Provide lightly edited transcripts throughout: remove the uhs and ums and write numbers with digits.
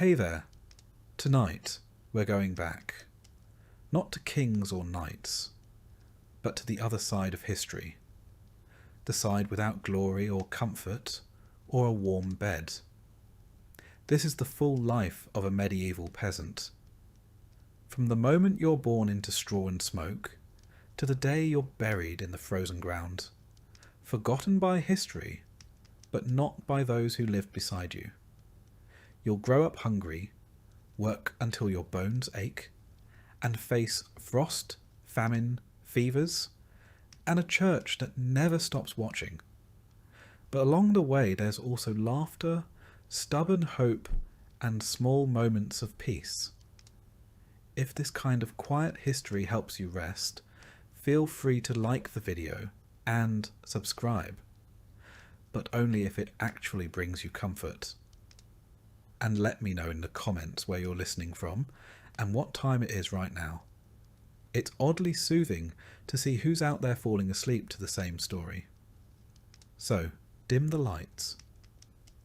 Hey there. Tonight we're going back, not to kings or knights, but to the other side of history, the side without glory or comfort or a warm bed. This is the full life of a medieval peasant. From the moment you're born into straw and smoke, to the day you're buried in the frozen ground, forgotten by history, but not by those who lived beside you. You'll grow up hungry, work until your bones ache, and face frost, famine, fevers, and a church that never stops watching. But along the way there's also laughter, stubborn hope, and small moments of peace. If this kind of quiet history helps you rest, feel free to like the video and subscribe, but only if it actually brings you comfort. And let me know in the comments where you're listening from and what time it is right now. It's oddly soothing to see who's out there falling asleep to the same story. So, dim the lights.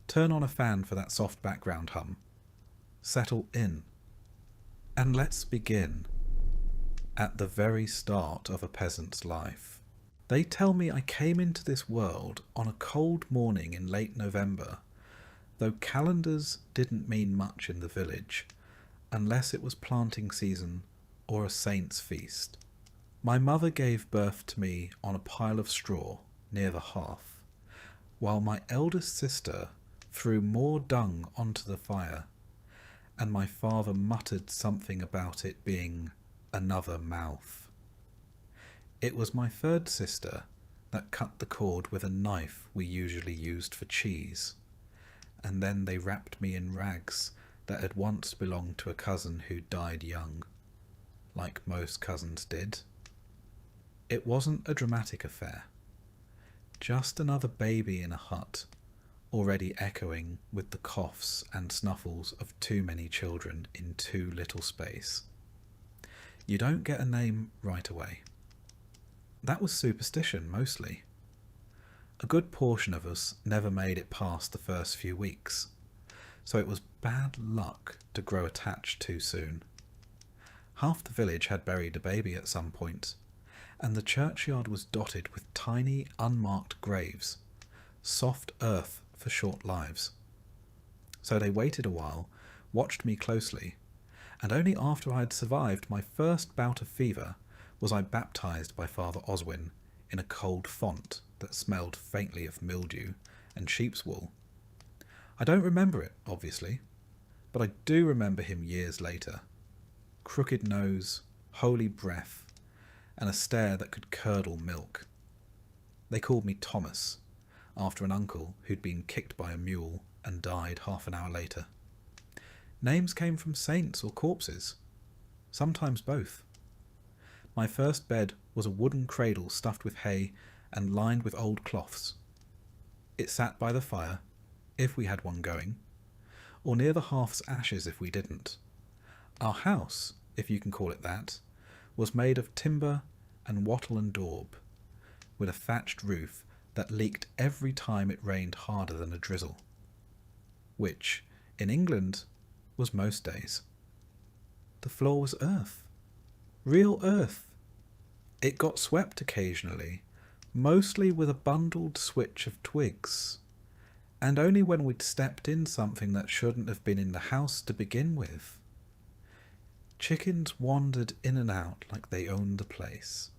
Turn on a fan for that soft background hum. Settle in. And let's begin at the very start of a peasant's life. They tell me I came into this world on a cold morning in late November, though calendars didn't mean much in the village, unless it was planting season or a saint's feast. My mother gave birth to me on a pile of straw near the hearth, while my eldest sister threw more dung onto the fire, and my father muttered something about it being another mouth. It was my third sister that cut the cord with a knife we usually used for cheese, and then they wrapped me in rags that had once belonged to a cousin who died young, like most cousins did. It wasn't a dramatic affair, just another baby in a hut, already echoing with the coughs and snuffles of too many children in too little space. You don't get a name right away. That was superstition, mostly. A good portion of us never made it past the first few weeks, so it was bad luck to grow attached too soon. Half the village had buried a baby at some point, and the churchyard was dotted with tiny, unmarked graves, soft earth for short lives. So they waited a while, watched me closely, and only after I had survived my first bout of fever was I baptized by Father Oswin in a cold font that smelled faintly of mildew and sheep's wool. I don't remember it, obviously, but I do remember him years later. Crooked nose, holy breath, and a stare that could curdle milk. They called me Thomas, after an uncle who'd been kicked by a mule and died half an hour later. Names came from saints or corpses, sometimes both. My first bed was a wooden cradle stuffed with hay and lined with old cloths. It sat by the fire, if we had one going, or near the hearth's ashes if we didn't. Our house, if you can call it that, was made of timber and wattle and daub, with a thatched roof that leaked every time it rained harder than a drizzle, which, in England, was most days. The floor was earth. Real earth. It got swept occasionally, mostly with a bundled switch of twigs, and only when we'd stepped in something that shouldn't have been in the house to begin with. Chickens wandered in and out like they owned the place,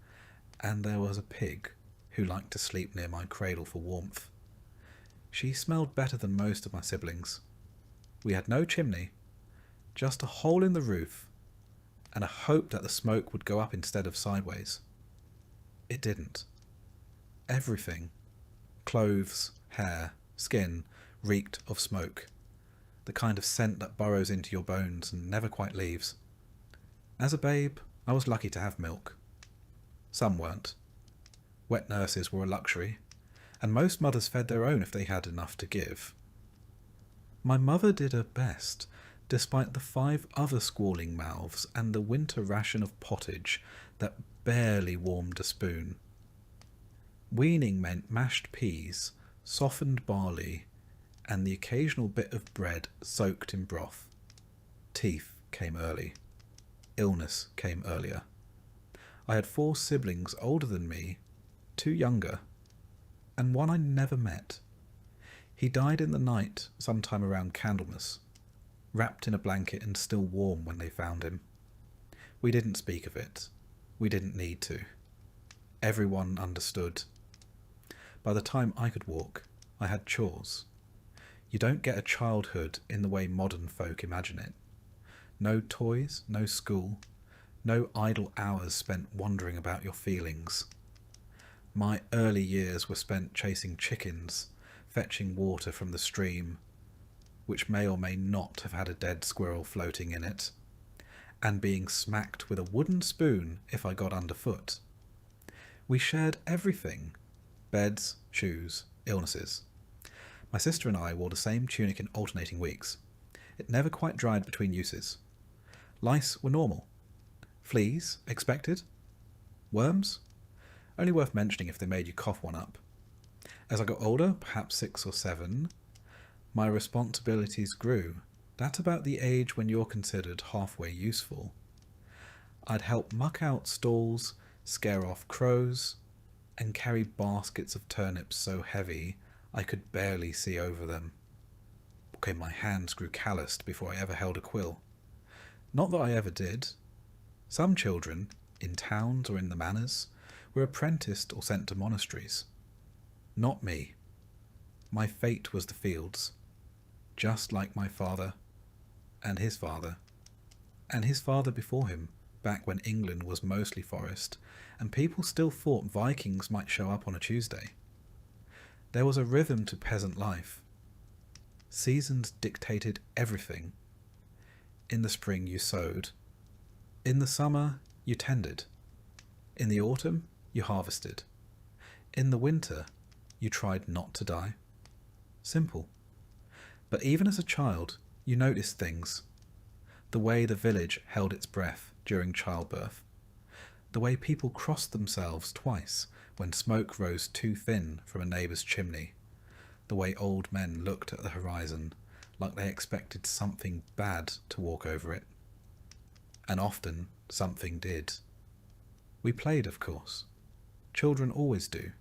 and there was a pig who liked to sleep near my cradle for warmth. She smelled better than most of my siblings. We had no chimney, just a hole in the roof, and a hope that the smoke would go up instead of sideways. It didn't. Everything, clothes, hair, skin, reeked of smoke, the kind of scent that burrows into your bones and never quite leaves. As a babe, I was lucky to have milk. Some weren't. Wet nurses were a luxury, and most mothers fed their own if they had enough to give. My mother did her best, despite the 5 other squalling mouths and the winter ration of pottage that barely warmed a spoon. Weaning meant mashed peas, softened barley, and the occasional bit of bread soaked in broth. teeth came early. Illness came earlier. I had 4 siblings older than me, 2 younger, and one I never met. He died in the night sometime around Candlemas, wrapped in a blanket and still warm when they found him. We didn't speak of it. We didn't need to. Everyone understood. By the time I could walk, I had chores. You don't get a childhood in the way modern folk imagine it. No toys, no school, no idle hours spent wondering about your feelings. My early years were spent chasing chickens, fetching water from the stream, which may or may not have had a dead squirrel floating in it, and being smacked with a wooden spoon if I got underfoot. We shared everything: beds, shoes, illnesses. My sister and I wore the same tunic in alternating weeks. It never quite dried between uses. Lice were normal. Fleas, expected. Worms? Only worth mentioning if they made you cough one up. As I got older, perhaps 6 or 7, my responsibilities grew. That's about the age when you're considered halfway useful. I'd help muck out stalls, scare off crows, and carry baskets of turnips so heavy I could barely see over them. Okay, my hands grew calloused before I ever held a quill. Not that I ever did. Some children, in towns or in the manors, were apprenticed or sent to monasteries. Not me. My fate was the fields, just like my father, and his father before him, back when England was mostly forest, and people still thought Vikings might show up on a Tuesday. There was a rhythm to peasant life. Seasons dictated everything. In the spring you sowed. In the summer you tended. In the autumn you harvested. In the winter you tried not to die. Simple. But even as a child, you noticed things. The way the village held its breath during childbirth. The way people crossed themselves twice when smoke rose too thin from a neighbour's chimney. The way old men looked at the horizon like they expected something bad to walk over it. And often something did. We played, of course. Children always do.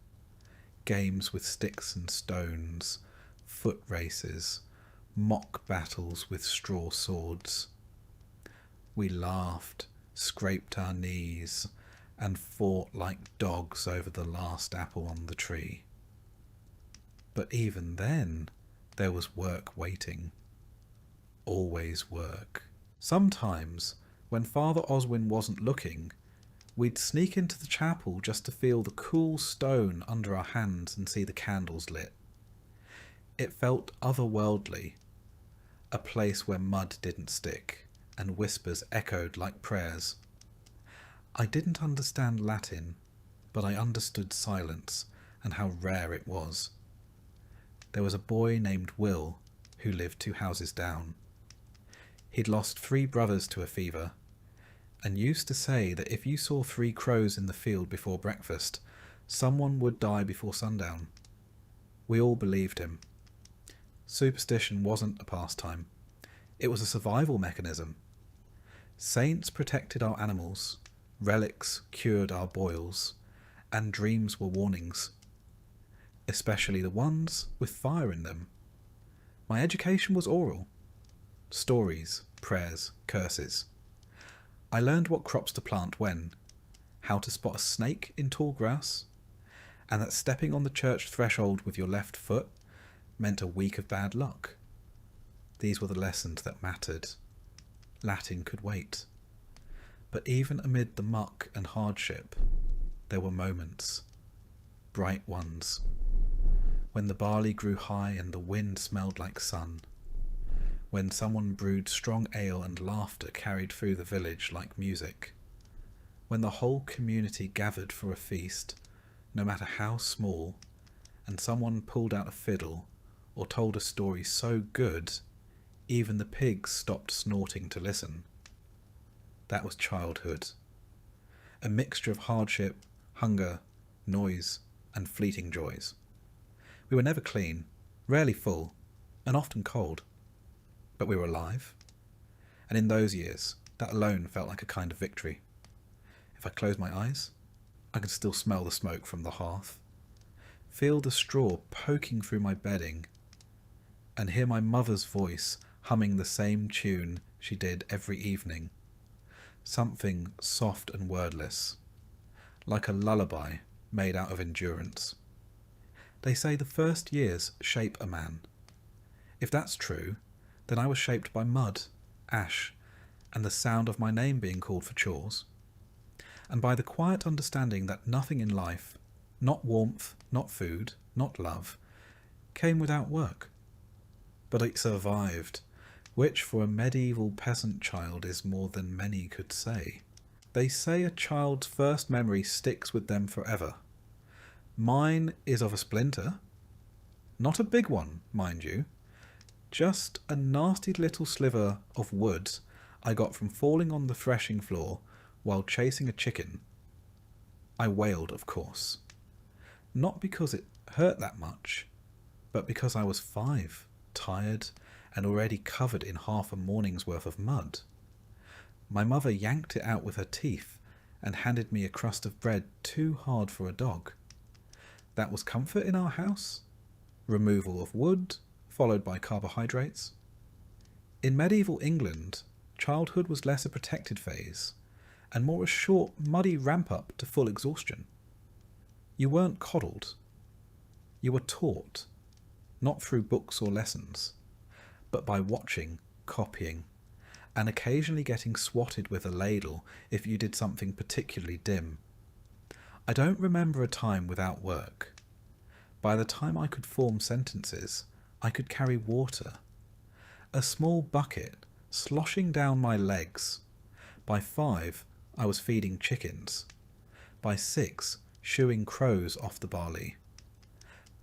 Games with sticks and stones, foot races, mock battles with straw swords. We laughed, scraped our knees, and fought like dogs over the last apple on the tree. But even then, there was work waiting. Always work. Sometimes, when Father Oswin wasn't looking, we'd sneak into the chapel just to feel the cool stone under our hands and see the candles lit. It felt otherworldly, a place where mud didn't stick and whispers echoed like prayers. I didn't understand Latin, but I understood silence and how rare it was. There was a boy named Will who lived 2 houses down. He'd lost 3 brothers to a fever, and used to say that if you saw 3 crows in the field before breakfast, someone would die before sundown. We all believed him. Superstition wasn't a pastime. It was a survival mechanism. Saints protected our animals, relics cured our boils, and dreams were warnings. Especially the ones with fire in them. My education was oral. Stories, prayers, curses. I learned what crops to plant when, how to spot a snake in tall grass, and that stepping on the church threshold with your left foot meant a week of bad luck. These were the lessons that mattered. Latin could wait. But even amid the muck and hardship, there were moments, bright ones, when the barley grew high and the wind smelled like sun, when someone brewed strong ale and laughter carried through the village like music, when the whole community gathered for a feast, no matter how small, and someone pulled out a fiddle or told a story so good even the pigs stopped snorting to listen. That was childhood. A mixture of hardship, hunger, noise, and fleeting joys. We were never clean, rarely full, and often cold. But we were alive. and in those years, that alone felt like a kind of victory. If I close my eyes, I can still smell the smoke from the hearth, feel the straw poking through my bedding, and hear my mother's voice humming the same tune she did every evening, something soft and wordless, like a lullaby made out of endurance. They say the first years shape a man. If that's true, then I was shaped by mud, ash, and the sound of my name being called for chores, and by the quiet understanding that nothing in life, not warmth, not food, not love, came without work. But it survived, which for a medieval peasant child is more than many could say. They say a child's first memory sticks with them forever. Mine is of a splinter. Not a big one, mind you. Just a nasty little sliver of wood I got from falling on the threshing floor while chasing a chicken. I wailed, of course. Not because it hurt that much, but because I was 5, tired, and already covered in half a morning's worth of mud. My mother yanked it out with her teeth and handed me a crust of bread too hard for a dog. That was comfort in our house. Removal of wood, followed by carbohydrates. In medieval England, childhood was less a protected phase, and more a short, muddy ramp-up to full exhaustion. You weren't coddled. You were taught, not through books or lessons, but by watching, copying, and occasionally getting swatted with a ladle if you did something particularly dim. I don't remember a time without work. By the time I could form sentences, I could carry water. A small bucket sloshing down my legs. By 5, I was feeding chickens. By 6, shooing crows off the barley.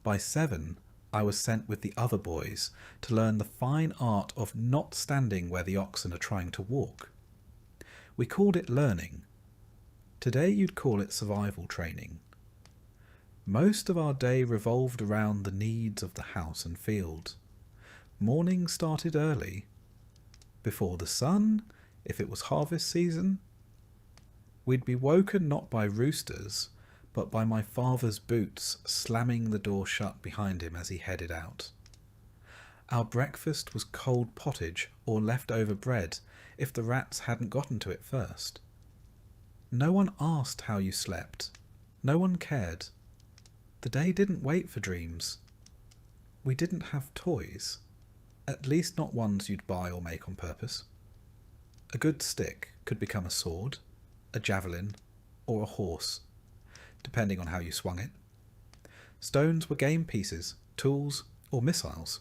By 7, I was sent with the other boys to learn the fine art of not standing where the oxen are trying to walk. We called it learning. Today you'd call it survival training. Most of our day revolved around the needs of the house and field. Morning started early. Before the sun, if it was harvest season. We'd be woken not by roosters, but by my father's boots slamming the door shut behind him as he headed out. Our breakfast was cold pottage or leftover bread if the rats hadn't gotten to it first. No one asked how you slept. No one cared. The day didn't wait for dreams. We didn't have toys, at least not ones you'd buy or make on purpose. A good stick could become a sword, a javelin, or a horse, depending on how you swung it. Stones were game pieces, tools, or missiles.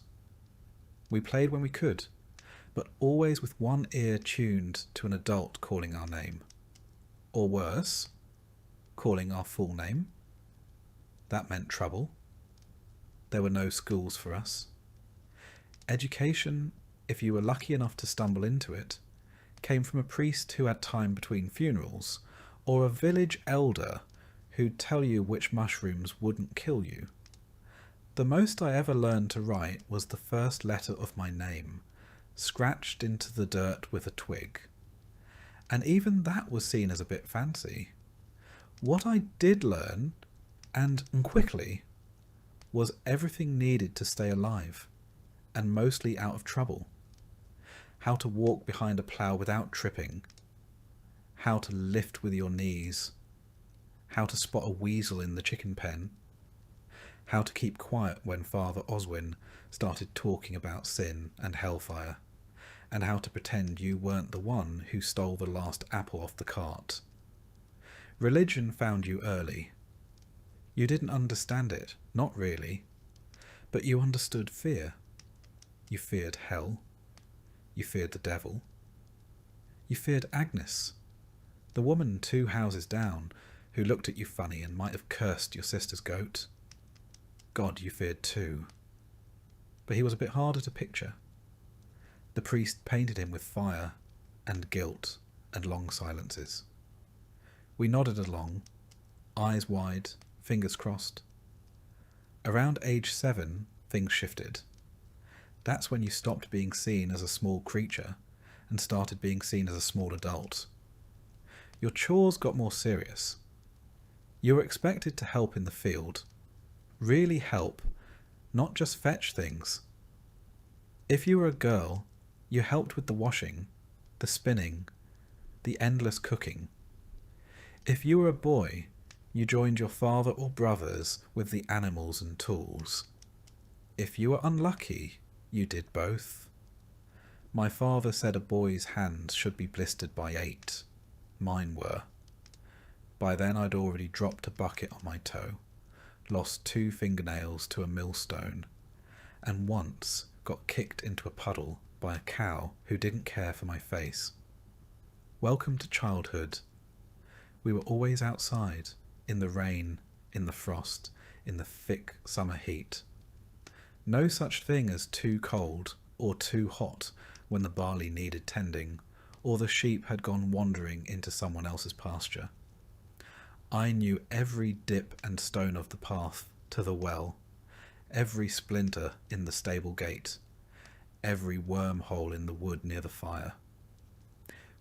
We played when we could, but always with one ear tuned to an adult calling our name. Or worse, calling our full name. That meant trouble. There were no schools for us. Education, if you were lucky enough to stumble into it, came from a priest who had time between funerals, or a village elder who'd tell you which mushrooms wouldn't kill you. The most I ever learned to write was the first letter of my name, scratched into the dirt with a twig. And even that was seen as a bit fancy. What I did learn, and quickly, was everything needed to stay alive, and mostly out of trouble. How to walk behind a plough without tripping. How to lift with your knees. How to spot a weasel in the chicken pen. How to keep quiet when Father Oswin started talking about sin and hellfire, and how to pretend you weren't the one who stole the last apple off the cart. Religion found you early. You didn't understand it, not really, but you understood fear. You feared hell. You feared the devil. You feared Agnes, the woman 2 houses down, who looked at you funny and might have cursed your sister's goat. God you feared too. But he was a bit harder to picture. The priest painted him with fire and guilt and long silences. We nodded along, eyes wide, fingers crossed. Around age 7, things shifted. That's when you stopped being seen as a small creature and started being seen as a small adult. Your chores got more serious. You were expected to help in the field. Really help, not just fetch things. If you were a girl, you helped with the washing, the spinning, the endless cooking. If you were a boy, you joined your father or brothers with the animals and tools. If you were unlucky, you did both. My father said a boy's hands should be blistered by 8. Mine were. By then I'd already dropped a bucket on my toe, lost 2 fingernails to a millstone, and once got kicked into a puddle by a cow who didn't care for my face. Welcome to childhood. We were always outside, in the rain, in the frost, in the thick summer heat. No such thing as too cold or too hot when the barley needed tending, or the sheep had gone wandering into someone else's pasture. I knew every dip and stone of the path to the well, every splinter in the stable gate, every wormhole in the wood near the fire.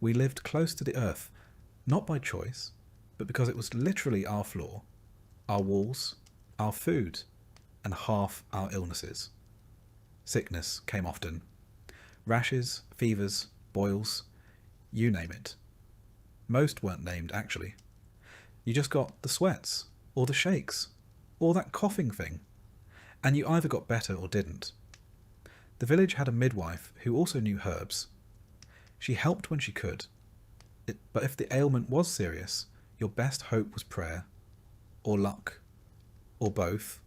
We lived close to the earth, not by choice, but because it was literally our floor, our walls, our food, and half our illnesses. Sickness came often. Rashes, fevers, boils, you name it. Most weren't named, actually. You just got the sweats, or the shakes, or that coughing thing, and you either got better or didn't. The village had a midwife who also knew herbs. She helped when she could, but if the ailment was serious, your best hope was prayer, or luck, or both.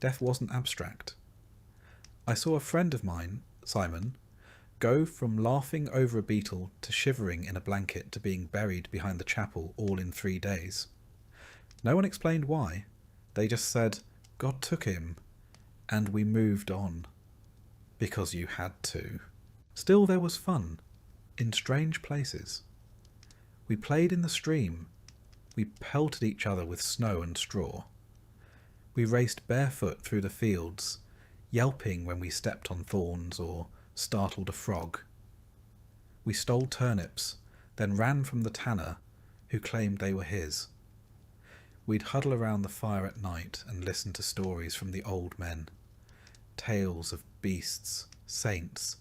Death wasn't abstract. I saw a friend of mine, Simon, go from laughing over a beetle to shivering in a blanket to being buried behind the chapel all in 3 days. No one explained why. They just said, God took him, and we moved on. Because you had to. Still there was fun, in strange places. We played in the stream. We pelted each other with snow and straw. We raced barefoot through the fields, yelping when we stepped on thorns or startled a frog. We stole turnips, then ran from the tanner, who claimed they were his. We'd huddle around the fire at night and listen to stories from the old men, tales of beasts, saints,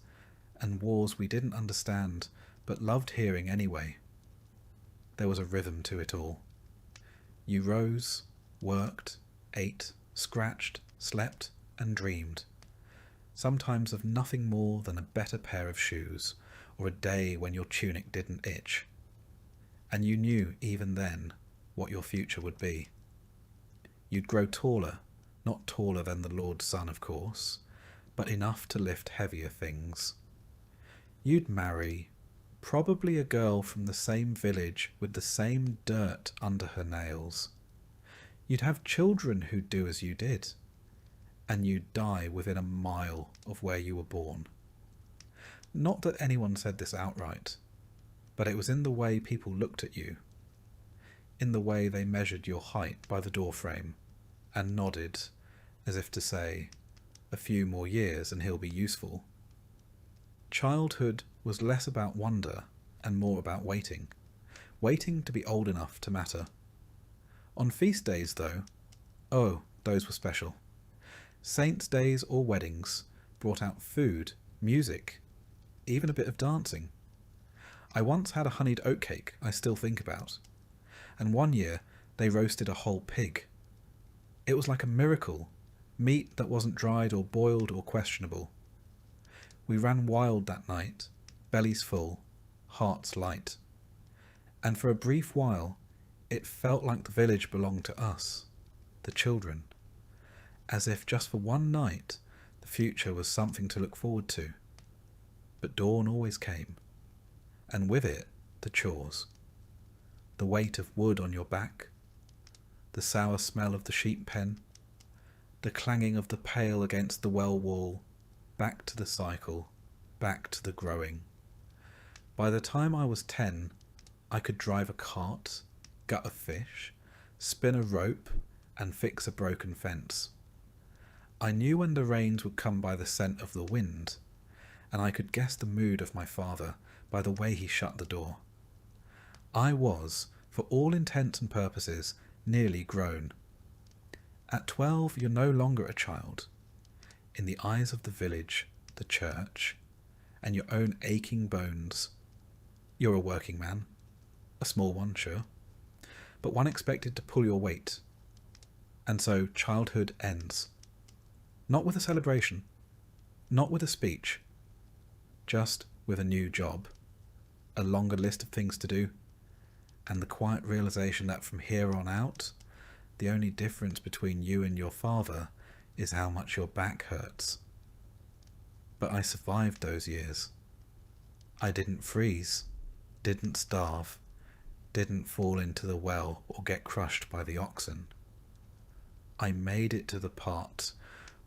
and wars we didn't understand, but loved hearing anyway. There was a rhythm to it all. You rose, worked, ate, scratched, slept, and dreamed. Sometimes of nothing more than a better pair of shoes, or a day when your tunic didn't itch. And you knew, even then, what your future would be. You'd grow taller, not taller than the Lord's Son, of course, but enough to lift heavier things. You'd marry, probably a girl from the same village with the same dirt under her nails. You'd have children who'd do as you did, and you'd die within a mile of where you were born. Not that anyone said this outright, but it was in the way people looked at you, in the way they measured your height by the doorframe, and nodded, as if to say, a few more years and he'll be useful. Childhood was less about wonder and more about waiting to be old enough to matter. On feast days, though, oh, those were special. Saints' days or weddings brought out food, music, even a bit of dancing. I once had a honeyed oatcake I still think about, and one year they roasted a whole pig. It was like a miracle, meat that wasn't dried or boiled or questionable. We ran wild that night, bellies full, hearts light, and for a brief while it felt like the village belonged to us, the children. As if just for one night the future was something to look forward to. But dawn always came, and with it the chores. The weight of wood on your back, the sour smell of the sheep pen, the clanging of the pail against the well wall, back to the cycle, back to the growing. By the time I was 10, I could drive a cart, gut a fish, spin a rope, and fix a broken fence. I knew when the rains would come by the scent of the wind, and I could guess the mood of my father by the way he shut the door. I was, for all intents and purposes, nearly grown. At 12, you're no longer a child. In the eyes of the village, the church, and your own aching bones, you're a working man. A small one, sure, but one expected to pull your weight. And so childhood ends. Not with a celebration, not with a speech, just with a new job, a longer list of things to do, and the quiet realization that from here on out, the only difference between you and your father is how much your back hurts. But I survived those years. I didn't freeze, didn't starve, didn't fall into the well or get crushed by the oxen. I made it to the part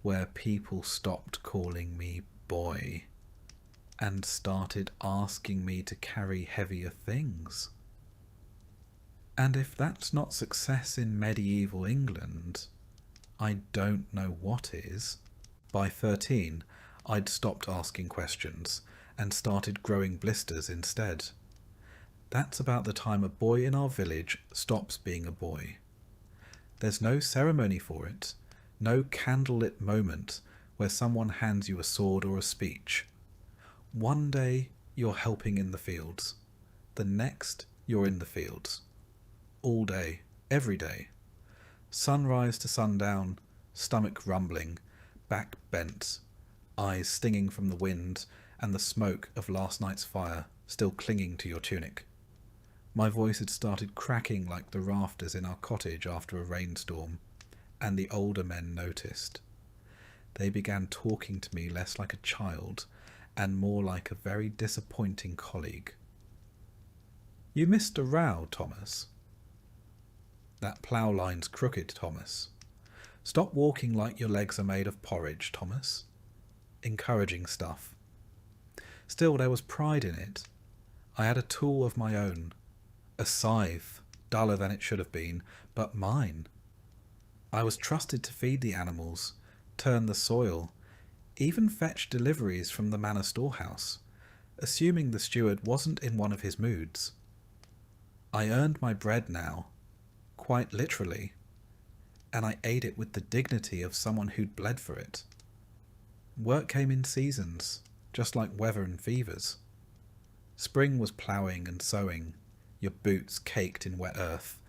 where people stopped calling me boy and started asking me to carry heavier things. And if that's not success in medieval England, I don't know what is. By 13, I'd stopped asking questions and started growing blisters instead. That's about the time a boy in our village stops being a boy. There's no ceremony for it, no candlelit moment where someone hands you a sword or a speech. One day you're helping in the fields, the next you're in the fields. All day, every day. Sunrise to sundown, stomach rumbling, back bent, eyes stinging from the wind and the smoke of last night's fire still clinging to your tunic. My voice had started cracking like the rafters in our cottage after a rainstorm, and the older men noticed. They began talking to me less like a child and more like a very disappointing colleague. "You missed a row, Thomas." "That plough line's crooked, Thomas." "Stop walking like your legs are made of porridge, Thomas." Encouraging stuff. Still, there was pride in it. I had a tool of my own. A scythe, duller than it should have been, but mine. I was trusted to feed the animals, turn the soil, even fetch deliveries from the manor storehouse, assuming the steward wasn't in one of his moods. I earned my bread now, quite literally, and I ate it with the dignity of someone who'd bled for it. Work came in seasons, just like weather and fevers. Spring was ploughing and sowing, your boots caked in wet earth,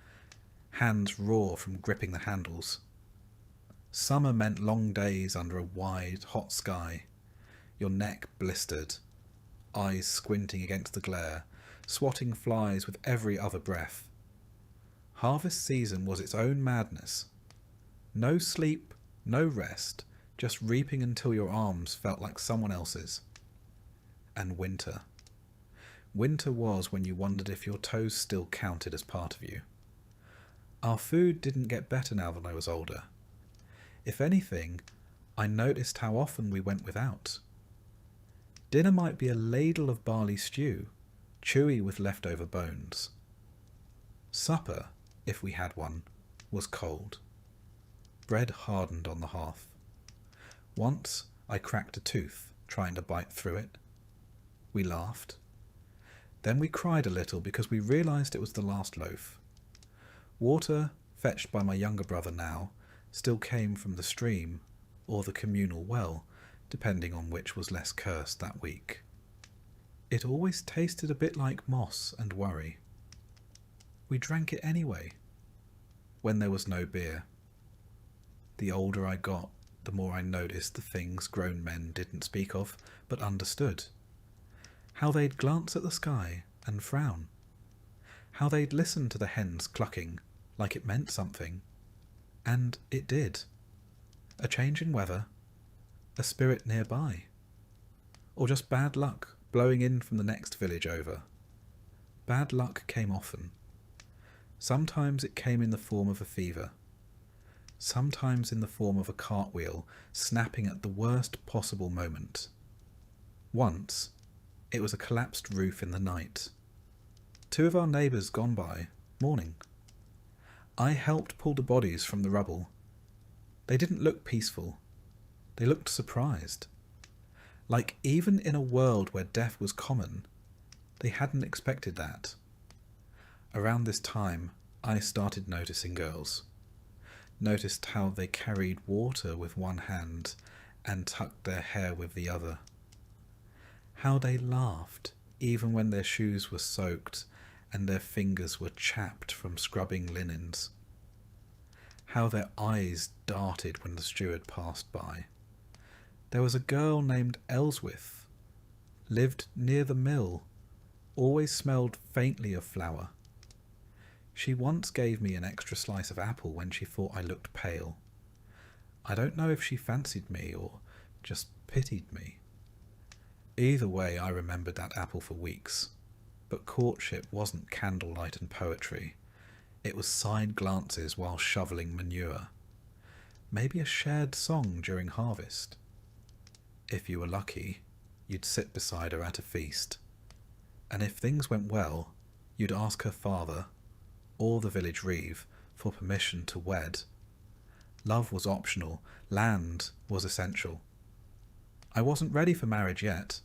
hands raw from gripping the handles. Summer meant long days under a wide, hot sky, your neck blistered, eyes squinting against the glare, swatting flies with every other breath. Harvest season was its own madness. No sleep, no rest, just reaping until your arms felt like someone else's. And winter. Winter was when you wondered if your toes still counted as part of you. Our food didn't get better now that I was older. If anything, I noticed how often we went without. Dinner might be a ladle of barley stew, chewy with leftover bones. Supper, if we had one, was cold. Bread hardened on the hearth. Once I cracked a tooth trying to bite through it. We laughed. Then we cried a little because we realized it was the last loaf. Water, fetched by my younger brother now, still came from the stream or the communal well, depending on which was less cursed that week. It always tasted a bit like moss and worry. We drank it anyway, when there was no beer. The older I got, the more I noticed the things grown men didn't speak of, but understood. How they'd glance at the sky and frown. How they'd listen to the hens clucking, like it meant something. And it did. A change in weather, a spirit nearby, or just bad luck blowing in from the next village over. Bad luck came often. Sometimes it came in the form of a fever. Sometimes in the form of a cartwheel snapping at the worst possible moment. Once, it was a collapsed roof in the night. 2 of our neighbours gone by, mourning. I helped pull the bodies from the rubble. They didn't look peaceful. They looked surprised. Like even in a world where death was common, they hadn't expected that. Around this time, I started noticing girls. Noticed how they carried water with one hand and tucked their hair with the other. How they laughed even when their shoes were soaked and their fingers were chapped from scrubbing linens. How their eyes darted when the steward passed by. There was a girl named Elswith, lived near the mill, always smelled faintly of flour. She once gave me an extra slice of apple when she thought I looked pale. I don't know if she fancied me or just pitied me. Either way, I remembered that apple for weeks. But courtship wasn't candlelight and poetry. It was side glances while shoveling manure. Maybe a shared song during harvest. If you were lucky, you'd sit beside her at a feast. And if things went well, you'd ask her father, or the village reeve, for permission to wed. Love was optional, land was essential. I wasn't ready for marriage yet.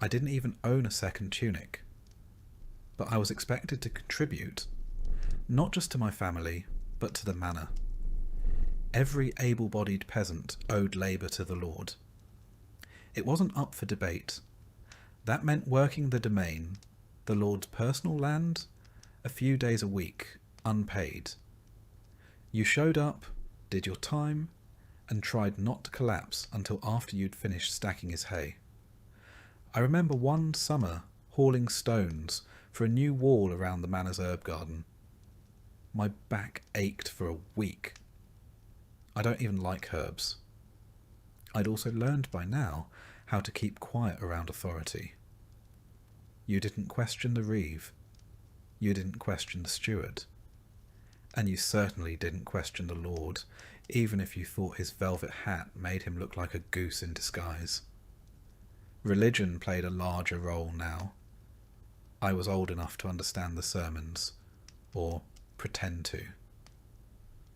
I didn't even own a second tunic. But I was expected to contribute, not just to my family, but to the manor. Every able-bodied peasant owed labour to the lord. It wasn't up for debate. That meant working the domain, the lord's personal land, a few days a week, unpaid. You showed up, did your time, and tried not to collapse until after you'd finished stacking his hay. I remember one summer hauling stones for a new wall around the manor's herb garden. My back ached for a week. I don't even like herbs. I'd also learned by now how to keep quiet around authority. You didn't question the reeve. You didn't question the steward. And you certainly didn't question the lord, even if you thought his velvet hat made him look like a goose in disguise. Religion played a larger role now. I was old enough to understand the sermons, or pretend to.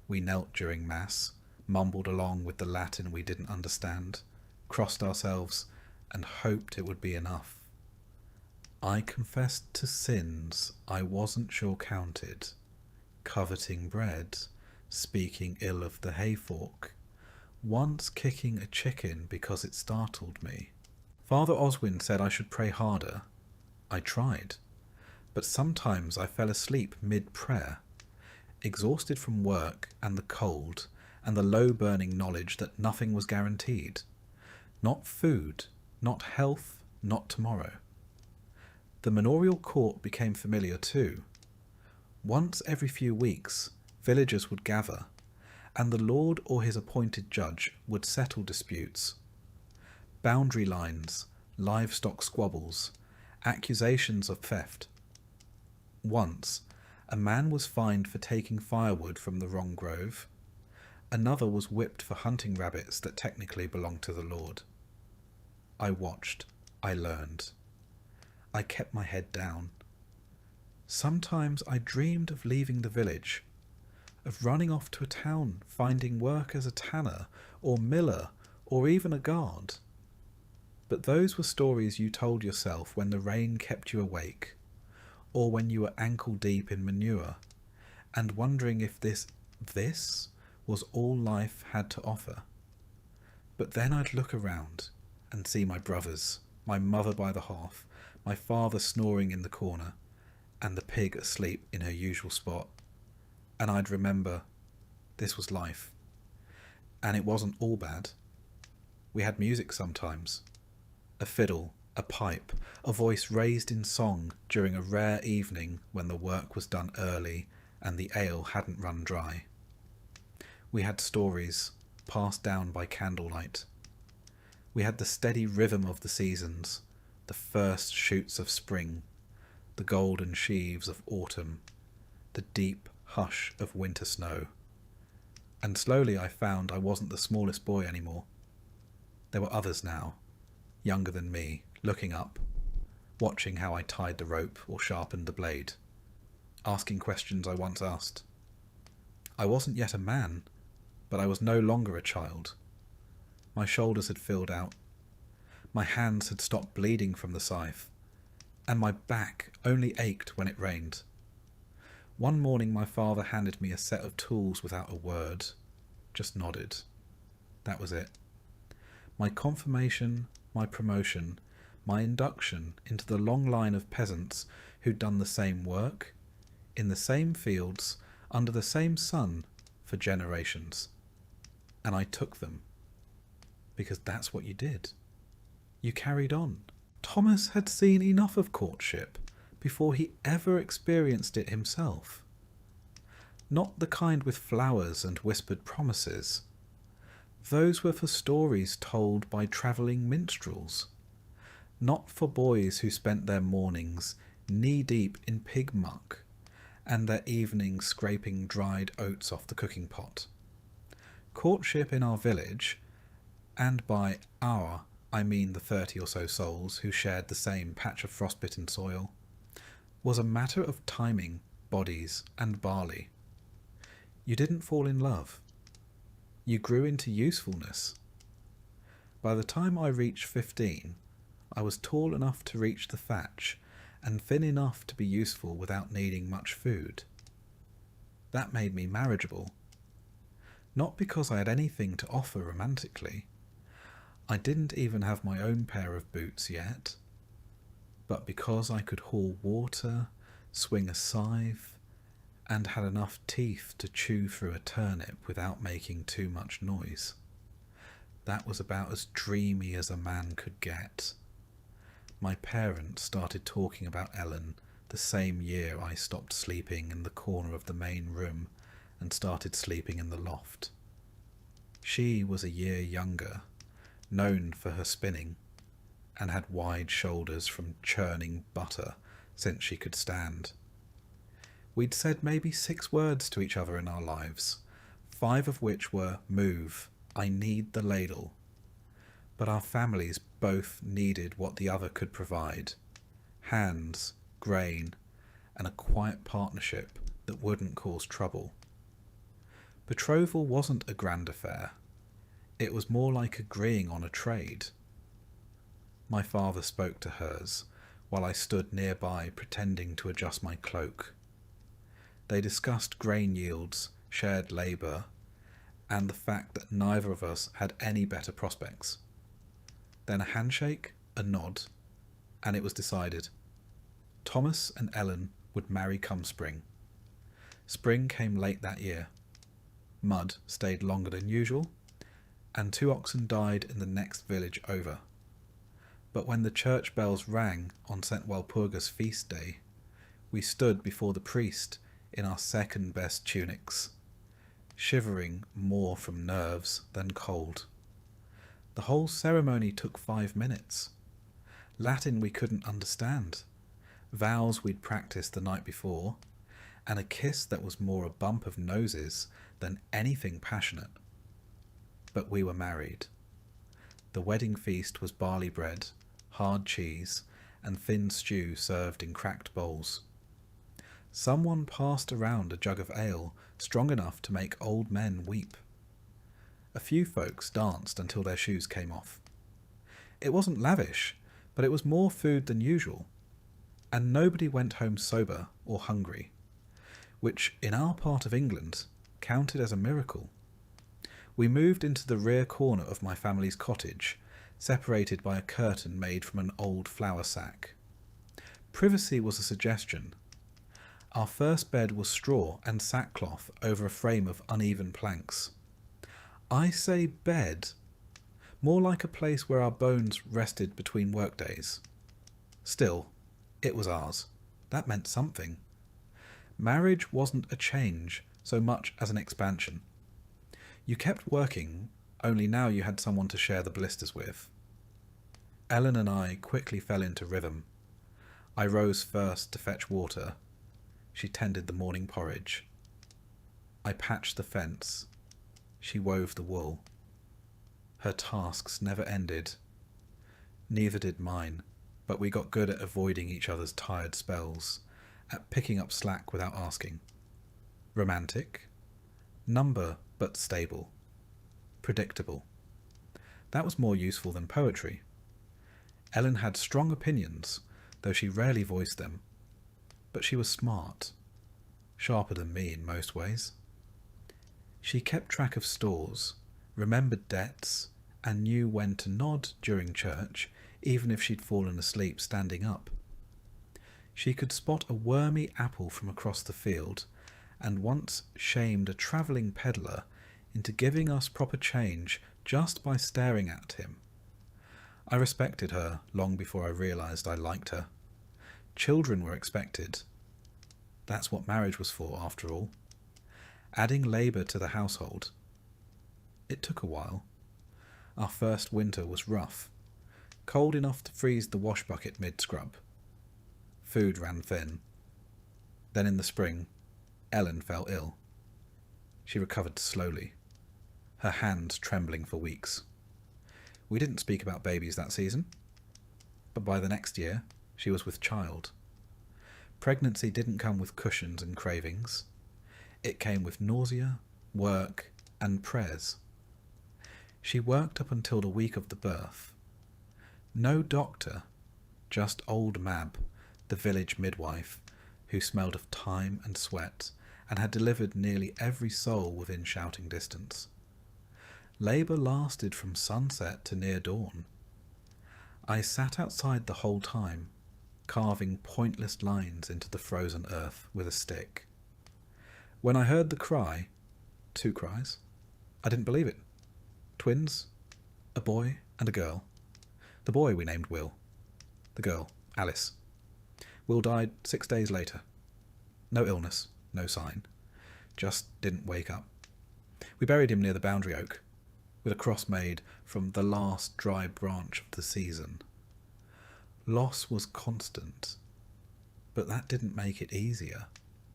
We knelt during Mass, mumbled along with the Latin we didn't understand, crossed ourselves, and hoped it would be enough. I confessed to sins I wasn't sure counted, coveting bread, speaking ill of the hayfork, once kicking a chicken because it startled me. Father Oswin said I should pray harder. I tried, but sometimes I fell asleep mid-prayer, exhausted from work and the cold and the low-burning knowledge that nothing was guaranteed. Not food, not health, not tomorrow. The manorial court became familiar too. Once every few weeks, villagers would gather, and the lord or his appointed judge would settle disputes. Boundary lines, livestock squabbles, accusations of theft. Once, a man was fined for taking firewood from the wrong grove. Another was whipped for hunting rabbits that technically belonged to the lord. I watched. I learned. I kept my head down. Sometimes I dreamed of leaving the village, of running off to a town, finding work as a tanner, or miller, or even a guard. But those were stories you told yourself when the rain kept you awake, or when you were ankle deep in manure, and wondering if this was all life had to offer. But then I'd look around and see my brothers, my mother by the hearth, my father snoring in the corner, and the pig asleep in her usual spot, and I'd remember this was life. And it wasn't all bad. We had music sometimes. A fiddle, a pipe, a voice raised in song during a rare evening when the work was done early and the ale hadn't run dry. We had stories passed down by candlelight. We had the steady rhythm of the seasons, the first shoots of spring, the golden sheaves of autumn, the deep hush of winter snow. And slowly I found I wasn't the smallest boy anymore. There were others now, younger than me, looking up, watching how I tied the rope or sharpened the blade, asking questions I once asked. I wasn't yet a man, but I was no longer a child. My shoulders had filled out. My hands had stopped bleeding from the scythe, and my back only ached when it rained. One morning my father handed me a set of tools without a word, just nodded. That was it. My confirmation, my promotion, my induction into the long line of peasants who'd done the same work, in the same fields, under the same sun, for generations. And I took them. Because that's what you did. You carried on. Thomas had seen enough of courtship before he ever experienced it himself. Not the kind with flowers and whispered promises. Those were for stories told by travelling minstrels. Not for boys who spent their mornings knee-deep in pig muck and their evenings scraping dried oats off the cooking pot. Courtship in our village, and by our I mean the 30 or so souls who shared the same patch of frostbitten soil, was a matter of timing, bodies, and barley. You didn't fall in love. You grew into usefulness. By the time I reached 15, I was tall enough to reach the thatch and thin enough to be useful without needing much food. That made me marriageable. Not because I had anything to offer romantically. I didn't even have my own pair of boots yet, but because I could haul water, swing a scythe, and had enough teeth to chew through a turnip without making too much noise. That was about as dreamy as a man could get. My parents started talking about Ellen the same year I stopped sleeping in the corner of the main room and started sleeping in the loft. She was a year younger, known for her spinning, and had wide shoulders from churning butter since she could stand. We'd said maybe 6 words to each other in our lives, 5 of which were, "Move, I need the ladle." But our families both needed what the other could provide: hands, grain, and a quiet partnership that wouldn't cause trouble. Betrothal wasn't a grand affair. It was more like agreeing on a trade. My father spoke to hers, while I stood nearby pretending to adjust my cloak. They discussed grain yields, shared labour, and the fact that neither of us had any better prospects. Then a handshake, a nod, and it was decided. Thomas and Ellen would marry come spring. Spring came late that year. Mud stayed longer than usual, and 2 oxen died in the next village over. But when the church bells rang on St. Walpurga's feast day, we stood before the priest in our second best tunics, shivering more from nerves than cold. The whole ceremony took 5 minutes. Latin we couldn't understand, vows we'd practiced the night before, and a kiss that was more a bump of noses than anything passionate. But we were married. The wedding feast was barley bread, hard cheese, and thin stew served in cracked bowls. Someone passed around a jug of ale strong enough to make old men weep. A few folks danced until their shoes came off. It wasn't lavish, but it was more food than usual, and nobody went home sober or hungry, which in our part of England counted as a miracle. We moved into the rear corner of my family's cottage, separated by a curtain made from an old flour sack. Privacy was a suggestion. Our first bed was straw and sackcloth over a frame of uneven planks. I say bed, more like a place where our bones rested between workdays. Still, it was ours. That meant something. Marriage wasn't a change so much as an expansion. You kept working, only now you had someone to share the blisters with. Ellen and I quickly fell into rhythm. I rose first to fetch water. She tended the morning porridge. I patched the fence. She wove the wool. Her tasks never ended. Neither did mine, but we got good at avoiding each other's tired spells, at picking up slack without asking. Romantic? Number but stable. Predictable. That was more useful than poetry. Ellen had strong opinions, though she rarely voiced them. But she was smart, sharper than me in most ways. She kept track of stores, remembered debts, and knew when to nod during church, even if she'd fallen asleep standing up. She could spot a wormy apple from across the field, and once shamed a travelling peddler into giving us proper change just by staring at him. I respected her long before I realised I liked her. Children were expected. That's what marriage was for, after all. Adding labour to the household. It took a while. Our first winter was rough, cold enough to freeze the wash bucket mid-scrub. Food ran thin. Then in the spring, Ellen fell ill. She recovered slowly, her hands trembling for weeks. We didn't speak about babies that season, but by the next year, she was with child. Pregnancy didn't come with cushions and cravings. It came with nausea, work, and prayers. She worked up until the week of the birth. No doctor, just old Mab, the village midwife, who smelled of thyme and sweat and had delivered nearly every soul within shouting distance. Labour lasted from sunset to near dawn. I sat outside the whole time, carving pointless lines into the frozen earth with a stick. When I heard the cry, 2 cries, I didn't believe it. Twins, a boy and a girl. The boy we named Will. The girl, Alice. Will died 6 days later. No illness, no sign. Just didn't wake up. We buried him near the boundary oak, with a cross made from the last dry branch of the season. Loss was constant, but that didn't make it easier.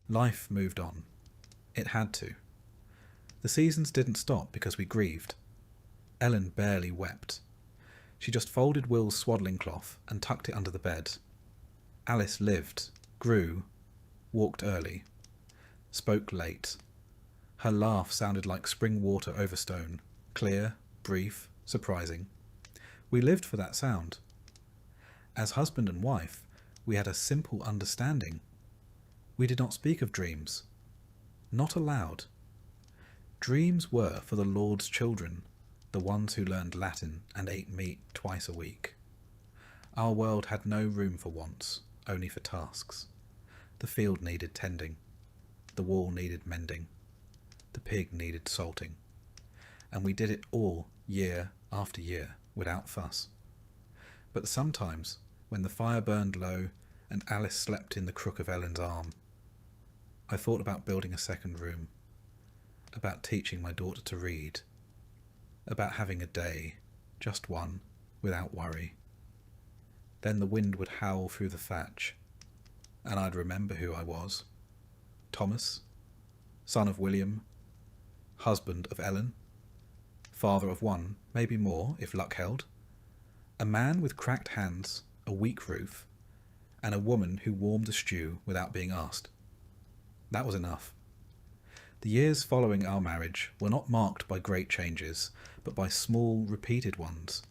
Life moved on. It had to. The seasons didn't stop because we grieved. Ellen barely wept. She just folded Will's swaddling cloth and tucked it under the bed. Alice lived, grew, walked early, spoke late. Her laugh sounded like spring water over stone, clear, brief, surprising. We lived for that sound. As husband and wife, we had a simple understanding. We did not speak of dreams. Not aloud. Dreams were for the Lord's children, the ones who learned Latin and ate meat twice a week. Our world had no room for wants, only for tasks. The field needed tending. The wall needed mending. The pig needed salting. And we did it all year after year without fuss. But sometimes, when the fire burned low and Alice slept in the crook of Ellen's arm, I thought about building a second room, about teaching my daughter to read, about having a day, just one, without worry. Then the wind would howl through the thatch, and I'd remember who I was. Thomas, son of William, husband of Ellen, father of one, maybe more, if luck held, a man with cracked hands, a weak roof, and a woman who warmed a stew without being asked. That was enough. The years following our marriage were not marked by great changes, but by small, repeated ones.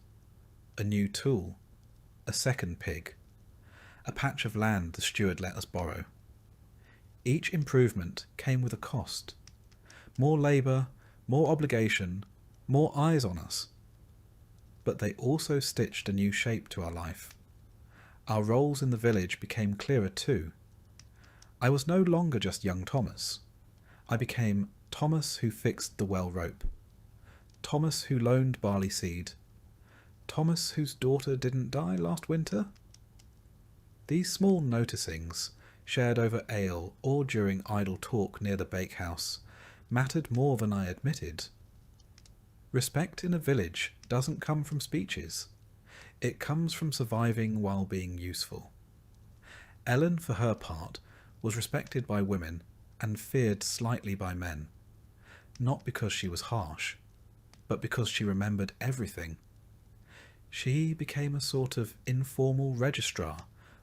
A new tool, a second pig, a patch of land the steward let us borrow. Each improvement came with a cost. More labour, more obligation, more eyes on us. But they also stitched a new shape to our life. Our roles in the village became clearer too. I was no longer just young Thomas. I became Thomas who fixed the well rope, Thomas who loaned barley seed, Thomas whose daughter didn't die last winter. These small noticings, shared over ale or during idle talk near the bakehouse, mattered more than I admitted. Respect in a village doesn't come from speeches. It comes from surviving while being useful. Ellen, for her part, was respected by women and feared slightly by men, not because she was harsh, but because she remembered everything. She became a sort of informal registrar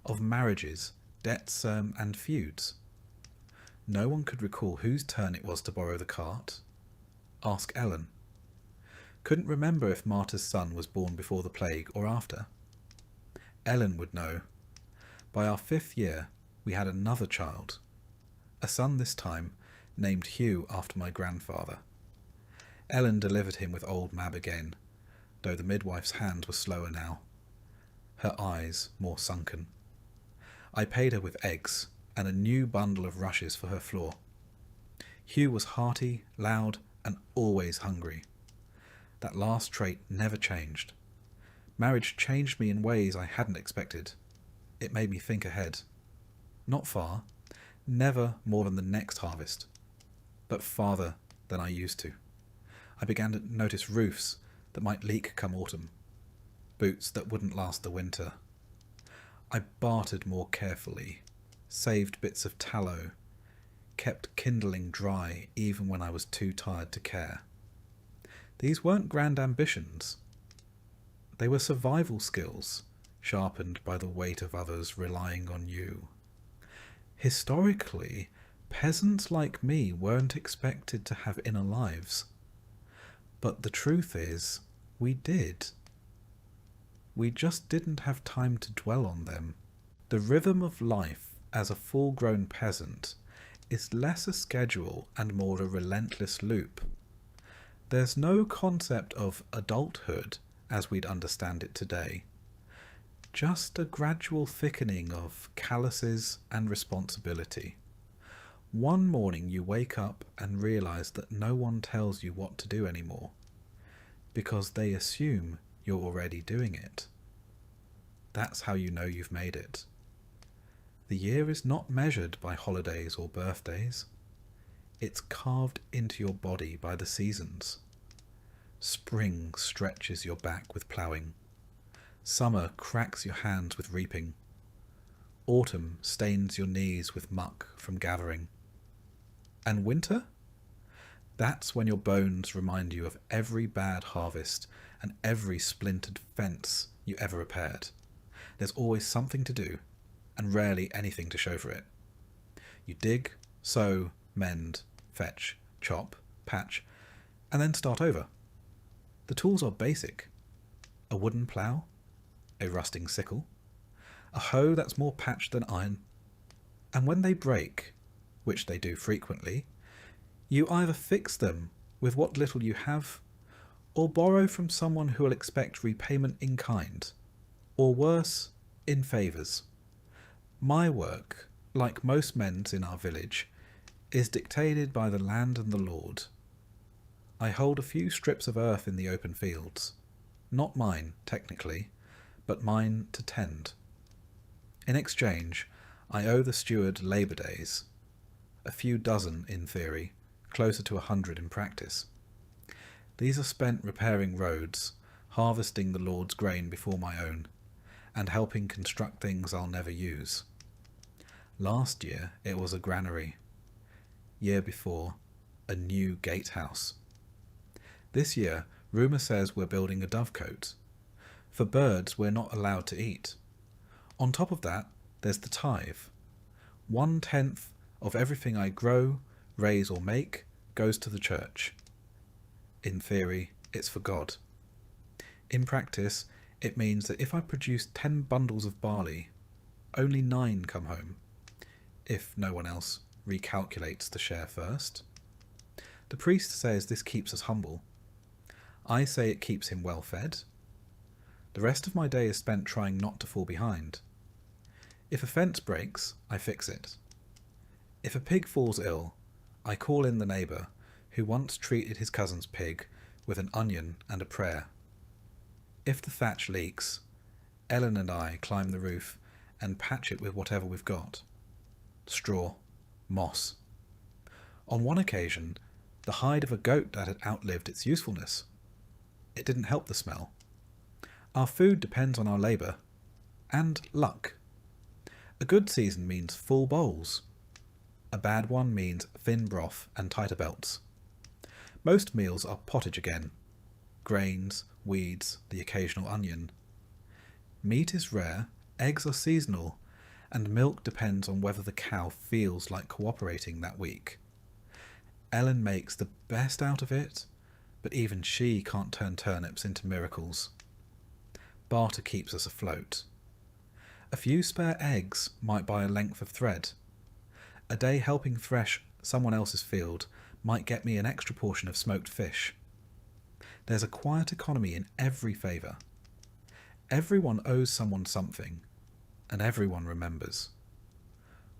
of marriages, debts, and feuds. No one could recall whose turn it was to borrow the cart. Ask Ellen. Couldn't remember if Martha's son was born before the plague or after. Ellen would know. By our 5th year, we had another child. A son this time, named Hugh after my grandfather. Ellen delivered him with old Mab again, though the midwife's hands were slower now, her eyes more sunken. I paid her with eggs and a new bundle of rushes for her floor. Hugh was hearty, loud, and always hungry. That last trait never changed. Marriage changed me in ways I hadn't expected. It made me think ahead. Not far, never more than the next harvest, but farther than I used to. I began to notice roofs that might leak come autumn, boots that wouldn't last the winter. I bartered more carefully, saved bits of tallow, kept kindling dry even when I was too tired to care. These weren't grand ambitions. They were survival skills, sharpened by the weight of others relying on you. Historically, peasants like me weren't expected to have inner lives. But the truth is, we did. We just didn't have time to dwell on them. The rhythm of life as a full-grown peasant is less a schedule and more a relentless loop. There's no concept of adulthood as we'd understand it today. Just a gradual thickening of calluses and responsibility. One morning you wake up and realize that no one tells you what to do anymore, because they assume you're already doing it. That's how you know you've made it. The year is not measured by holidays or birthdays. It's carved into your body by the seasons. Spring stretches your back with ploughing. Summer cracks your hands with reaping. Autumn stains your knees with muck from gathering. And winter? That's when your bones remind you of every bad harvest and every splintered fence you ever repaired. There's always something to do, and rarely anything to show for it. You dig, sow, mend, fetch, chop, patch, and then start over. The tools are basic. A wooden plough, a rusting sickle, a hoe that's more patched than iron, and when they break, which they do frequently, you either fix them with what little you have, or borrow from someone who will expect repayment in kind, or worse, in favours. My work, like most men's in our village, is dictated by the land and the Lord. I hold a few strips of earth in the open fields, not mine, technically, but mine to tend. In exchange, I owe the steward labour days, a few dozen in theory, closer to 100 in practice. These are spent repairing roads, harvesting the Lord's grain before my own, and helping construct things I'll never use. Last year it was a granary. Year before, a new gatehouse. This year, rumour says we're building a dovecote. For birds we're not allowed to eat. On top of that, there's the tithe. 1/10 of everything I grow, raise or make goes to the church. In theory, it's for God. In practice, it means that if I produce 10 bundles of barley, only 9 come home, if no one else recalculates the share first. The priest says this keeps us humble. I say it keeps him well fed. The rest of my day is spent trying not to fall behind. If a fence breaks, I fix it. If a pig falls ill, I call in the neighbour who once treated his cousin's pig with an onion and a prayer. If the thatch leaks, Ellen and I climb the roof and patch it with whatever we've got. Straw, moss. On one occasion, the hide of a goat that had outlived its usefulness. It didn't help the smell. Our food depends on our labour. And luck. A good season means full bowls. A bad one means thin broth and tighter belts. Most meals are pottage again. Grains, weeds, the occasional onion. Meat is rare, eggs are seasonal, and milk depends on whether the cow feels like cooperating that week. Ellen makes the best out of it, but even she can't turn turnips into miracles. Barter keeps us afloat. A few spare eggs might buy a length of thread. A day helping thresh someone else's field might get me an extra portion of smoked fish. There's a quiet economy in every favour. Everyone owes someone something, and everyone remembers.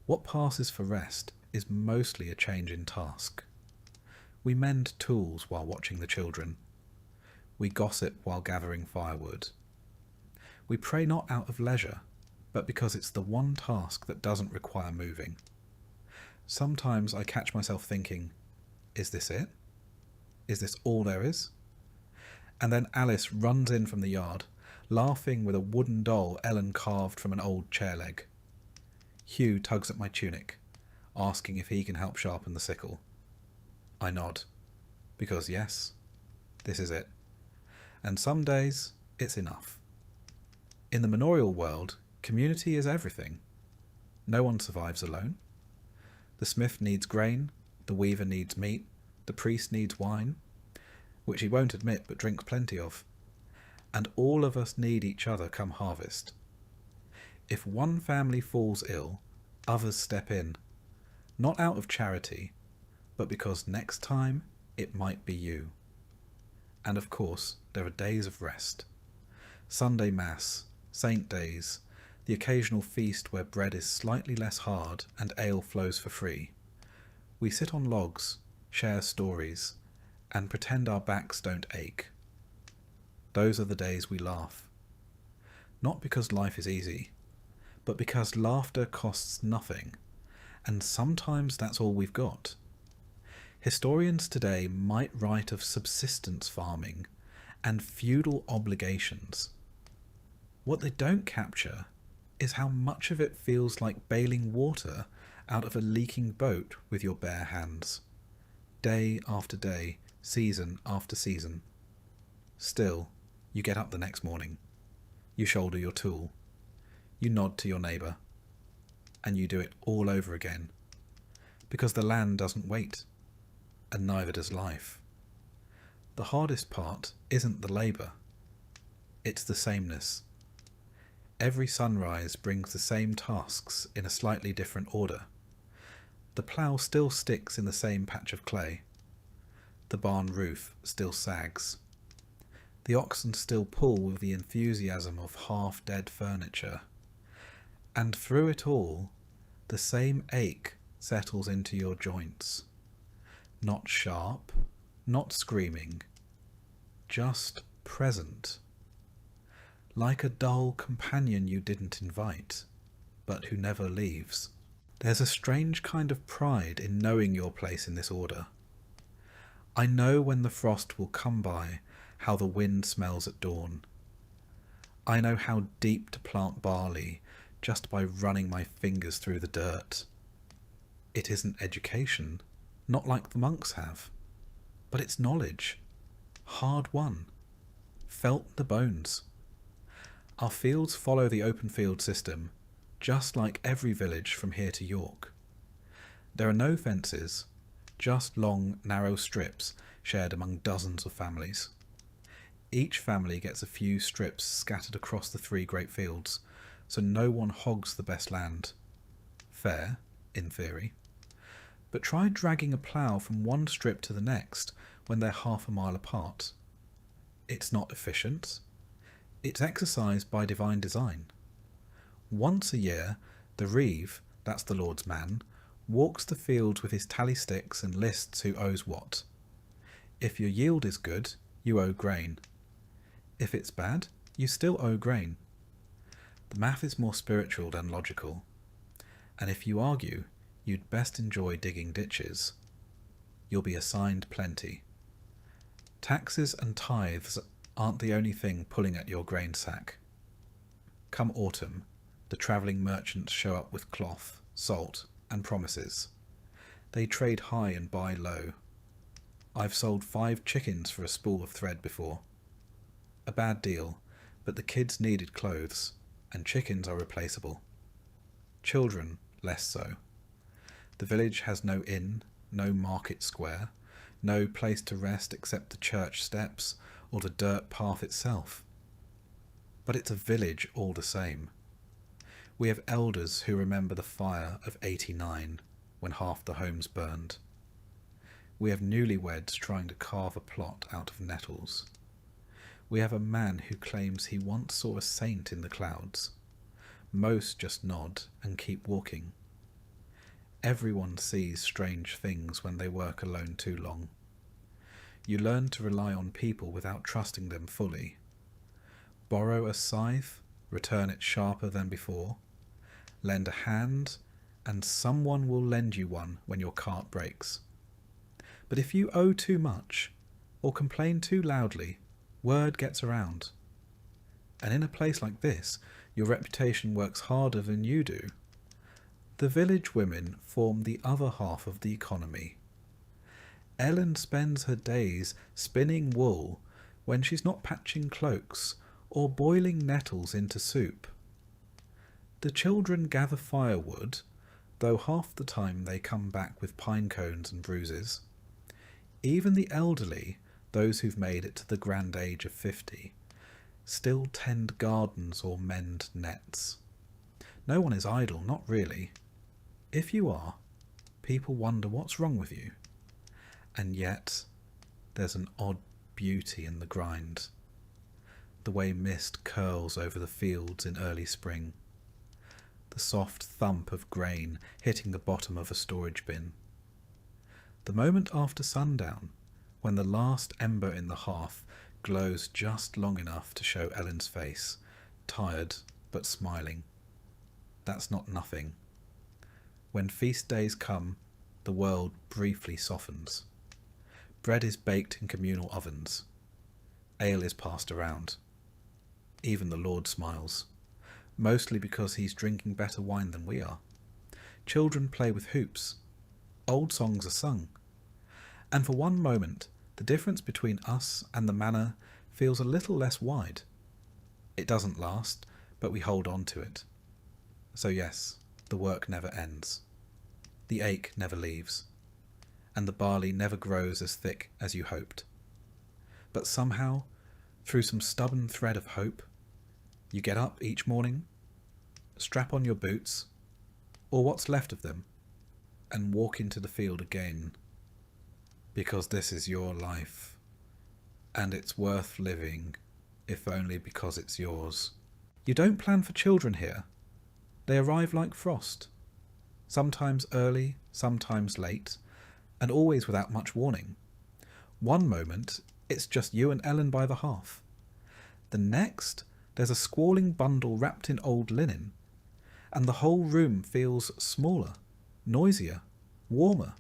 What passes for rest is mostly a change in task. We mend tools while watching the children. We gossip while gathering firewood. We pray not out of leisure, but because it's the one task that doesn't require moving. Sometimes I catch myself thinking, is this it? Is this all there is? And then Alice runs in from the yard, laughing with a wooden doll Ellen carved from an old chair leg. Hugh tugs at my tunic, asking if he can help sharpen the sickle. I nod, because yes, this is it. And some days, it's enough. In the manorial world, community is everything. No one survives alone. The smith needs grain, the weaver needs meat, the priest needs wine, which he won't admit but drinks plenty of. And all of us need each other come harvest. If one family falls ill, others step in, not out of charity, but because next time it might be you. And of course, there are days of rest. Sunday Mass, Saint Days, the occasional feast where bread is slightly less hard and ale flows for free. We sit on logs, share stories, and pretend our backs don't ache. Those are the days we laugh. Not because life is easy, but because laughter costs nothing, and sometimes that's all we've got. Historians today might write of subsistence farming and feudal obligations. What they don't capture is how much of it feels like bailing water out of a leaking boat with your bare hands, day after day, season after season. Still, you get up the next morning, you shoulder your tool, you nod to your neighbour, and you do it all over again, because the land doesn't wait, and neither does life. The hardest part isn't the labour, it's the sameness. Every sunrise brings the same tasks in a slightly different order. The plough still sticks in the same patch of clay. The barn roof still sags. The oxen still pull with the enthusiasm of half-dead furniture. And through it all, the same ache settles into your joints. Not sharp, not screaming, just present. Like a dull companion you didn't invite, but who never leaves. There's a strange kind of pride in knowing your place in this order. I know when the frost will come by, how the wind smells at dawn. I know how deep to plant barley just by running my fingers through the dirt. It isn't education, not like the monks have, but it's knowledge, hard won, felt in the bones. Our fields follow the open field system, just like every village from here to York. There are no fences, just long, narrow strips shared among dozens of families. Each family gets a few strips scattered across the 3 great fields, so no one hogs the best land. Fair, in theory. But try dragging a plough from one strip to the next when they're half a mile apart. It's not efficient. It's exercise by divine design. Once a year, the reeve, that's the Lord's man, walks the fields with his tally sticks and lists who owes what. If your yield is good, you owe grain. If it's bad, you still owe grain. The math is more spiritual than logical. And if you argue, you'd best enjoy digging ditches. You'll be assigned plenty. Taxes and tithes aren't the only thing pulling at your grain sack. Come autumn, the travelling merchants show up with cloth, salt, and promises. They trade high and buy low. I've sold 5 chickens for a spool of thread before. A bad deal, but the kids needed clothes, and chickens are replaceable. Children, less so. The village has no inn, no market square, no place to rest except the church steps or the dirt path itself. But it's a village all the same. We have elders who remember the fire of '89 when half the homes burned. We have newlyweds trying to carve a plot out of nettles. We have a man who claims he once saw a saint in the clouds. Most just nod and keep walking. Everyone sees strange things when they work alone too long. You learn to rely on people without trusting them fully. Borrow a scythe, return it sharper than before. Lend a hand, and someone will lend you one when your cart breaks. But if you owe too much, or complain too loudly, word gets around. And in a place like this, your reputation works harder than you do. The village women form the other half of the economy. Ellen spends her days spinning wool when she's not patching cloaks or boiling nettles into soup. The children gather firewood, though half the time they come back with pine cones and bruises. Even the elderly, those who've made it to the grand age of 50, still tend gardens or mend nets. No one is idle, not really. If you are, people wonder what's wrong with you. And yet, there's an odd beauty in the grind. The way mist curls over the fields in early spring. The soft thump of grain hitting the bottom of a storage bin. The moment after sundown, when the last ember in the hearth glows just long enough to show Ellen's face, tired but smiling. That's not nothing. When feast days come, the world briefly softens. Bread is baked in communal ovens. Ale is passed around. Even the Lord smiles, mostly because he's drinking better wine than we are. Children play with hoops. Old songs are sung. And for one moment, the difference between us and the manor feels a little less wide. It doesn't last, but we hold on to it. So yes, the work never ends. The ache never leaves. And the barley never grows as thick as you hoped. But somehow, through some stubborn thread of hope, you get up each morning, strap on your boots, or what's left of them, and walk into the field again. Because this is your life, and it's worth living, if only because it's yours. You don't plan for children here. They arrive like frost, sometimes early, sometimes late, and always without much warning. One moment, it's just you and Ellen by the hearth. The next, there's a squalling bundle wrapped in old linen, and the whole room feels smaller, noisier, warmer,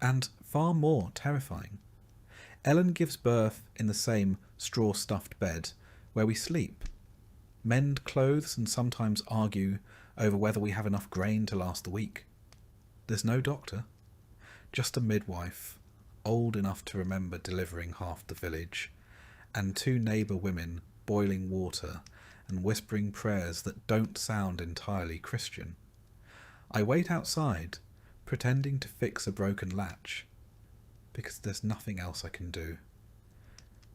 and far more terrifying. Ellen gives birth in the same straw-stuffed bed where we sleep, mend clothes and sometimes argue over whether we have enough grain to last the week. There's no doctor, just a midwife, old enough to remember delivering half the village, and 2 neighbour women boiling water and whispering prayers that don't sound entirely Christian. I wait outside, pretending to fix a broken latch, because there's nothing else I can do.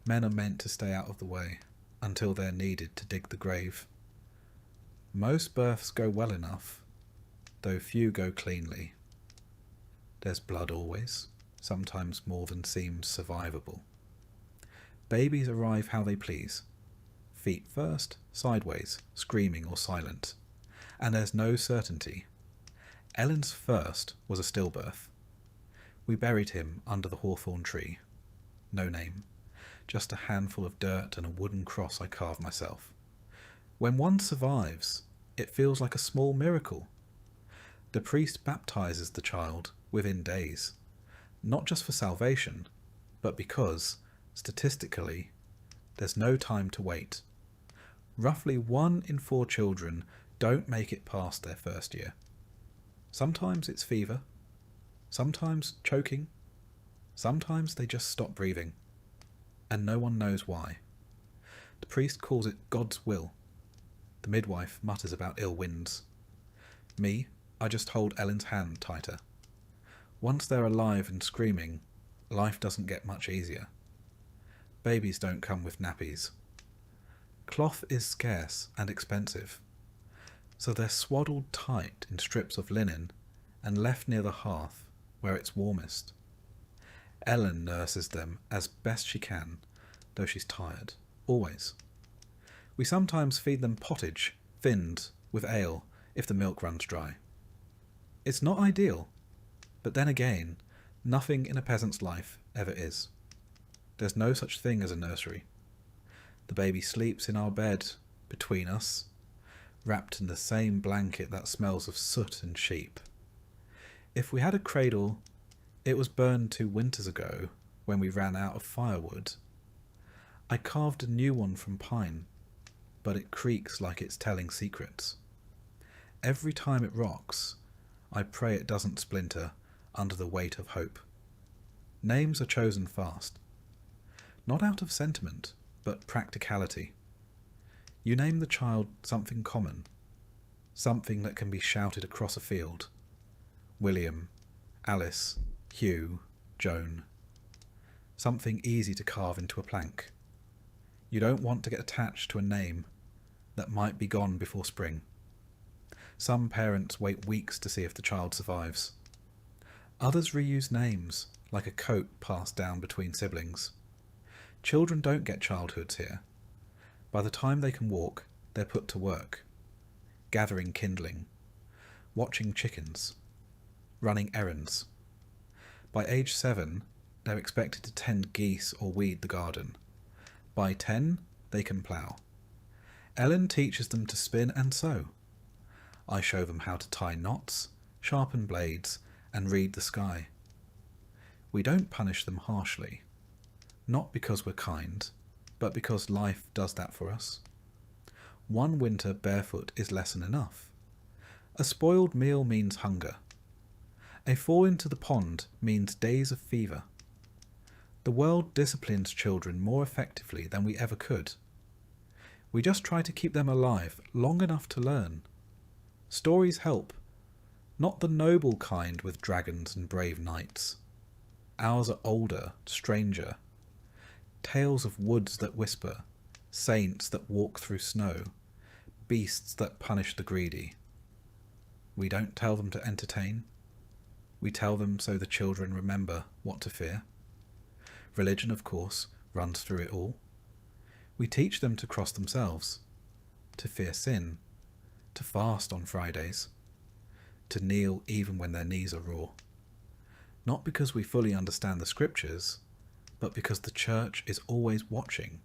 Men are meant to stay out of the way until they're needed to dig the grave. Most births go well enough, though few go cleanly. There's blood always, sometimes more than seems survivable. Babies arrive how they please. Feet first, sideways, screaming or silent. And there's no certainty. Ellen's first was a stillbirth. We buried him under the hawthorn tree. No name. Just a handful of dirt and a wooden cross I carved myself. When one survives, it feels like a small miracle. The priest baptizes the child within days, not just for salvation, but because, statistically, there's no time to wait. Roughly 1 in 4 children don't make it past their first year. Sometimes it's fever, sometimes choking, sometimes they just stop breathing, and no one knows why. The priest calls it God's will. The midwife mutters about ill winds. Me, I just hold Ellen's hand tighter. Once they're alive and screaming, life doesn't get much easier. Babies don't come with nappies. Cloth is scarce and expensive. so they're swaddled tight in strips of linen and left near the hearth where it's warmest. Ellen nurses them as best she can, though she's tired, always. We sometimes feed them pottage, thinned with ale, if the milk runs dry. It's not ideal, but then again, nothing in a peasant's life ever is. There's no such thing as a nursery. The baby sleeps in our bed, between us, wrapped in the same blanket that smells of soot and sheep. If we had a cradle, it was burned 2 winters ago when we ran out of firewood. I carved a new one from pine, but it creaks like it's telling secrets. Every time it rocks, I pray it doesn't splinter under the weight of hope. Names are chosen fast. Not out of sentiment, but practicality. You name the child something common, something that can be shouted across a field. William, Alice, Hugh, Joan. Something easy to carve into a plank. You don't want to get attached to a name that might be gone before spring. Some parents wait weeks to see if the child survives. Others reuse names, like a coat passed down between siblings. Children don't get childhoods here. By the time they can walk, they're put to work. Gathering kindling, watching chickens, running errands. By age 7, they're expected to tend geese or weed the garden. By 10, they can plough. Ellen teaches them to spin and sew. I show them how to tie knots, sharpen blades, and read the sky. We don't punish them harshly. Not because we're kind, but because life does that for us. 1 winter barefoot is lesson enough. A spoiled meal means hunger. A fall into the pond means days of fever. The world disciplines children more effectively than we ever could. We just try to keep them alive long enough to learn. Stories help, not the noble kind with dragons and brave knights. Ours are older, stranger. Tales of woods that whisper, saints that walk through snow, beasts that punish the greedy. We don't tell them to entertain. We tell them so the children remember what to fear. Religion, of course, runs through it all. We teach them to cross themselves, to fear sin, to fast on Fridays, to kneel even when their knees are raw. Not because we fully understand the scriptures, but because the church is always watching,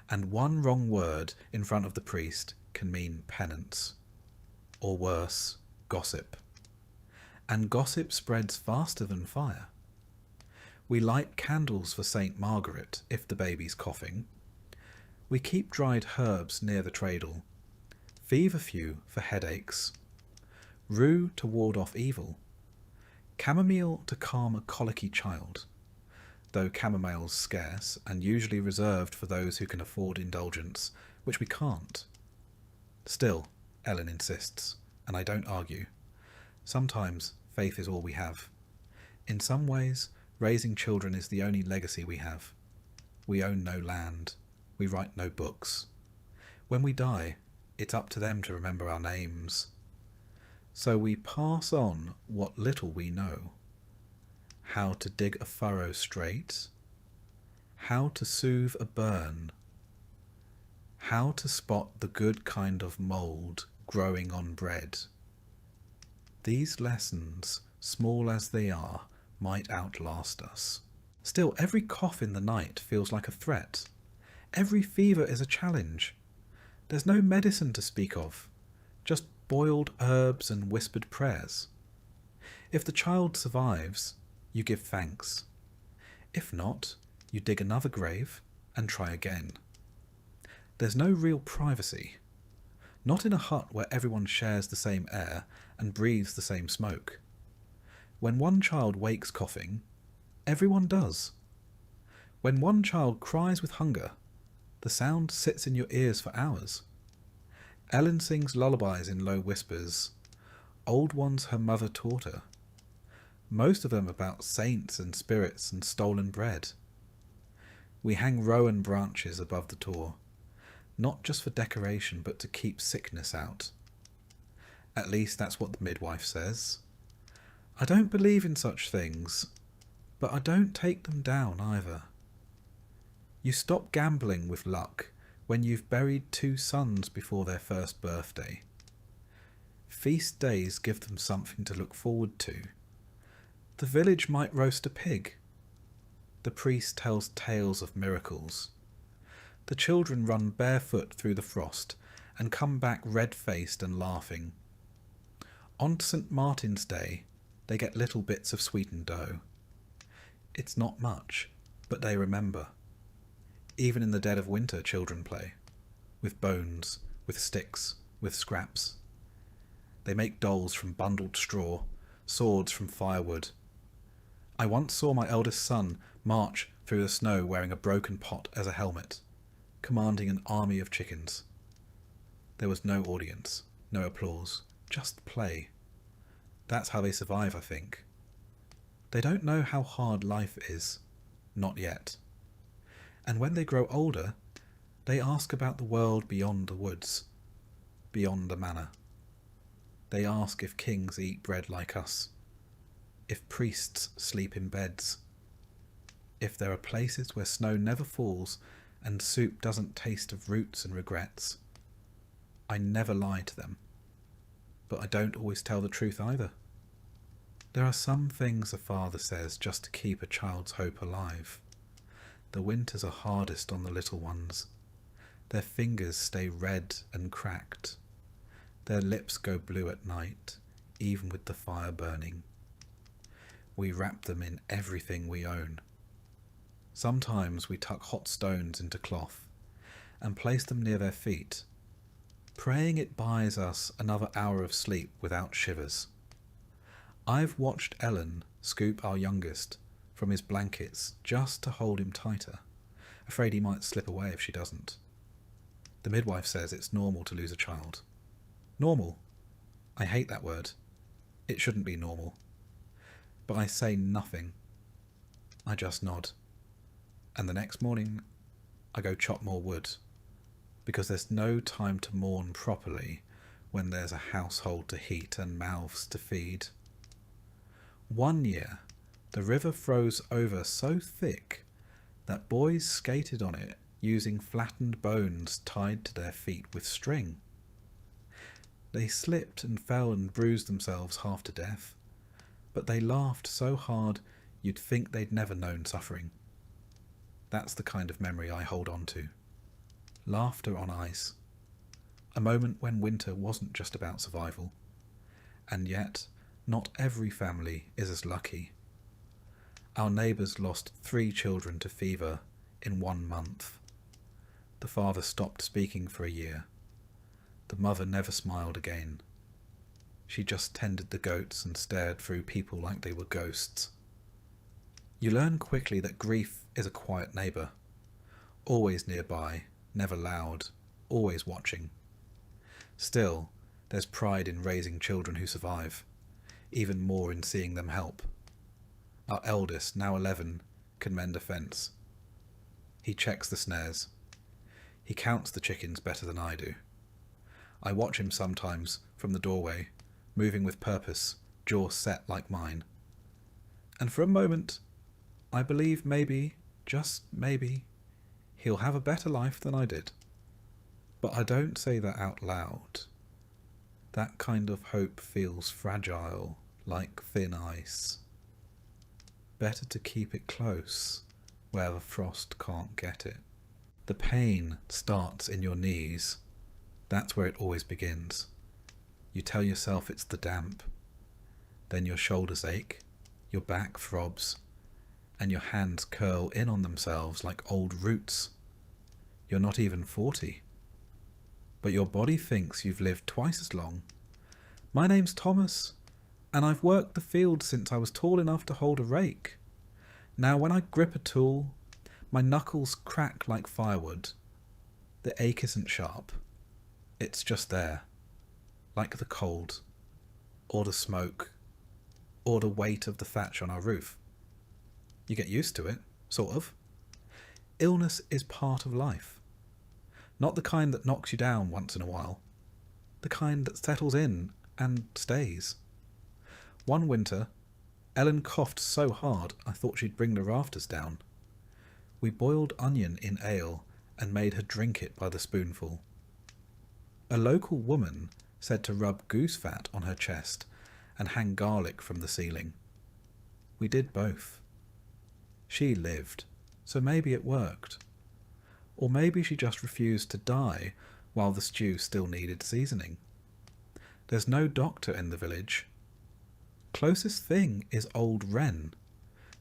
and 1 wrong word in front of the priest can mean penance, or worse, gossip. And gossip spreads faster than fire. We light candles for St. Margaret if the baby's coughing. We keep dried herbs near the cradle, feverfew for headaches, rue to ward off evil, chamomile to calm a colicky child, though chamomile's scarce and usually reserved for those who can afford indulgence, which we can't. Still, Ellen insists, and I don't argue. Sometimes faith is all we have. In some ways, raising children is the only legacy we have. We own no land. We write no books. When we die, it's up to them to remember our names. So we pass on what little we know. How to dig a furrow straight, how to soothe a burn, how to spot the good kind of mould growing on bread. These lessons, small as they are, might outlast us. Still, every cough in the night feels like a threat. Every fever is a challenge. There's no medicine to speak of, just boiled herbs and whispered prayers. If the child survives, you give thanks. If not, you dig another grave and try again. There's no real privacy. Not in a hut where everyone shares the same air and breathes the same smoke. When 1 child wakes coughing, everyone does. When 1 child cries with hunger, the sound sits in your ears for hours. Ellen sings lullabies in low whispers, old ones her mother taught her. Most of them about saints and spirits and stolen bread. We hang rowan branches above the door, not just for decoration but to keep sickness out. At least that's what the midwife says. I don't believe in such things, but I don't take them down either. You stop gambling with luck when you've buried 2 sons before their first birthday. Feast days give them something to look forward to. The village might roast a pig. The priest tells tales of miracles. The children run barefoot through the frost and come back red-faced and laughing. On St. Martin's Day, they get little bits of sweetened dough. It's not much, but they remember. Even in the dead of winter, children play. With bones, with sticks, with scraps. They make dolls from bundled straw, swords from firewood. I once saw my eldest son march through the snow wearing a broken pot as a helmet, commanding an army of chickens. There was no audience, no applause, just play. That's how they survive, I think. They don't know how hard life is. Not yet. And when they grow older, they ask about the world beyond the woods, beyond the manor. They ask if kings eat bread like us, if priests sleep in beds, if there are places where snow never falls and soup doesn't taste of roots and regrets. I never lie to them, but I don't always tell the truth either. There are some things a father says just to keep a child's hope alive. The winters are hardest on the little ones. Their fingers stay red and cracked. Their lips go blue at night, even with the fire burning. We wrap them in everything we own. Sometimes we tuck hot stones into cloth and place them near their feet, praying it buys us another hour of sleep without shivers. I've watched Ellen scoop our youngest from his blankets just to hold him tighter, afraid he might slip away if she doesn't. The midwife says it's normal to lose a child. Normal. I hate that word. It shouldn't be normal. But I say nothing. I just nod. And the next morning, I go chop more wood, because there's no time to mourn properly when there's a household to heat and mouths to feed. One year, the river froze over so thick that boys skated on it using flattened bones tied to their feet with string. They slipped and fell and bruised themselves half to death, but they laughed so hard you'd think they'd never known suffering. That's the kind of memory I hold on to. Laughter on ice. A moment when winter wasn't just about survival. And yet, not every family is as lucky. Our neighbours lost 3 children to fever in 1 month. The father stopped speaking for a year. The mother never smiled again. She just tended the goats and stared through people like they were ghosts. You learn quickly that grief is a quiet neighbour, always nearby, never loud, always watching. Still, there's pride in raising children who survive, even more in seeing them help. Our eldest, now 11, can mend a fence. He checks the snares. He counts the chickens better than I do. I watch him sometimes from the doorway, moving with purpose, jaw set like mine. And for a moment, I believe maybe, just maybe, he'll have a better life than I did. But I don't say that out loud. That kind of hope feels fragile, like thin ice. Better to keep it close, where the frost can't get it. The pain starts in your knees. That's where it always begins. You tell yourself it's the damp. Then your shoulders ache, your back throbs, and your hands curl in on themselves like old roots. You're not even 40. But your body thinks you've lived twice as long. My name's Thomas, and I've worked the field since I was tall enough to hold a rake. Now when I grip a tool, my knuckles crack like firewood. The ache isn't sharp. It's just there, like the cold, or the smoke, or the weight of the thatch on our roof. You get used to it, sort of. Illness is part of life. Not the kind that knocks you down once in a while. The kind that settles in and stays. One winter, Ellen coughed so hard I thought she'd bring the rafters down. We boiled onion in ale and made her drink it by the spoonful. A local woman said to rub goose fat on her chest and hang garlic from the ceiling. We did both. She lived, so maybe it worked. Or maybe she just refused to die while the stew still needed seasoning. There's no doctor in the village. Closest thing is old Wren,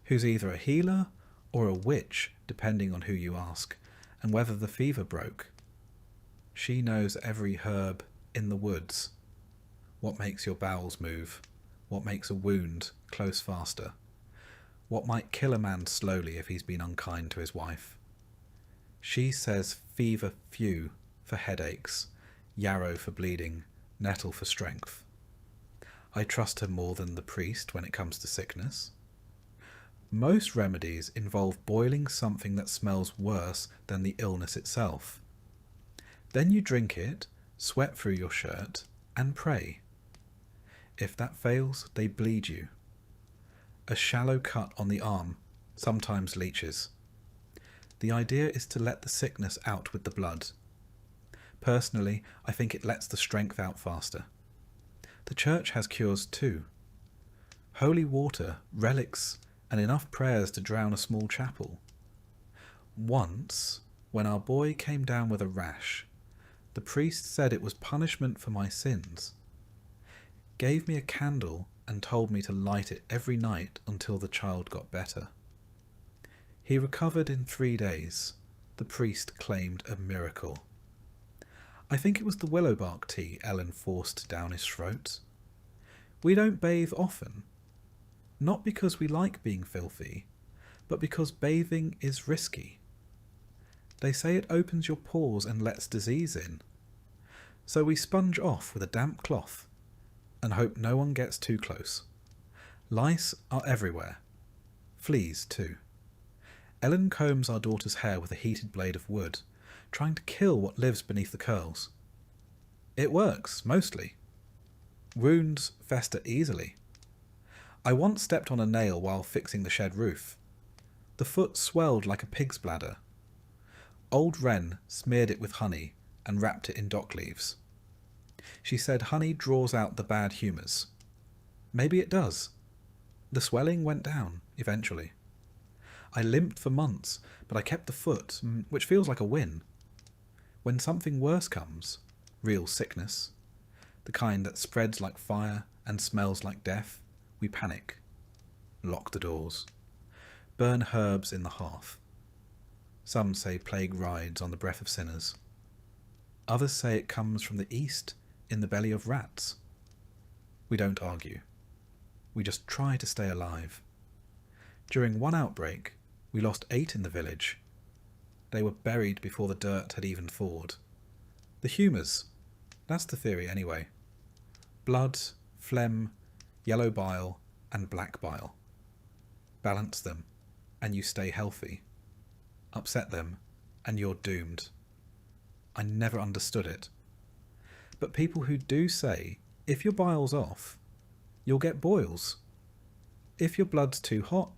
who's either a healer or a witch, depending on who you ask, and whether the fever broke. She knows every herb in the woods. What makes your bowels move? What makes a wound close faster? What might kill a man slowly if he's been unkind to his wife? She says fever few for headaches, yarrow for bleeding, nettle for strength. I trust her more than the priest when it comes to sickness. Most remedies involve boiling something that smells worse than the illness itself. Then you drink it, sweat through your shirt, and pray. If that fails, they bleed you. A shallow cut on the arm sometimes leeches. The idea is to let the sickness out with the blood. Personally, I think it lets the strength out faster. The church has cures too. Holy water, relics, and enough prayers to drown a small chapel. Once, when our boy came down with a rash, the priest said it was punishment for my sins, gave me a candle and told me to light it every night until the child got better. He recovered in 3 days. The priest claimed a miracle. I think it was the willow bark tea Ellen forced down his throat. We don't bathe often, not because we like being filthy, but because bathing is risky. They say it opens your pores and lets disease in. So we sponge off with a damp cloth and hope no one gets too close. Lice are everywhere. Fleas too. Ellen combs our daughter's hair with a heated blade of wood, trying to kill what lives beneath the curls. It works, mostly. Wounds fester easily. I once stepped on a nail while fixing the shed roof. The foot swelled like a pig's bladder. Old Wren smeared it with honey and wrapped it in dock leaves. She said honey draws out the bad humours. Maybe it does. The swelling went down, eventually. I limped for months, but I kept the foot, which feels like a win. When something worse comes, real sickness, the kind that spreads like fire and smells like death, we panic. Lock the doors. Burn herbs in the hearth. Some say plague rides on the breath of sinners. Others say it comes from the east in the belly of rats. We don't argue. We just try to stay alive. During one outbreak, we lost 8 in the village. They were buried before the dirt had even thawed. The humours. That's the theory anyway. Blood, phlegm, yellow bile, and black bile. Balance them, and you stay healthy. Upset them, and you're doomed. I never understood it. But people who do say, if your bile's off, you'll get boils. If your blood's too hot,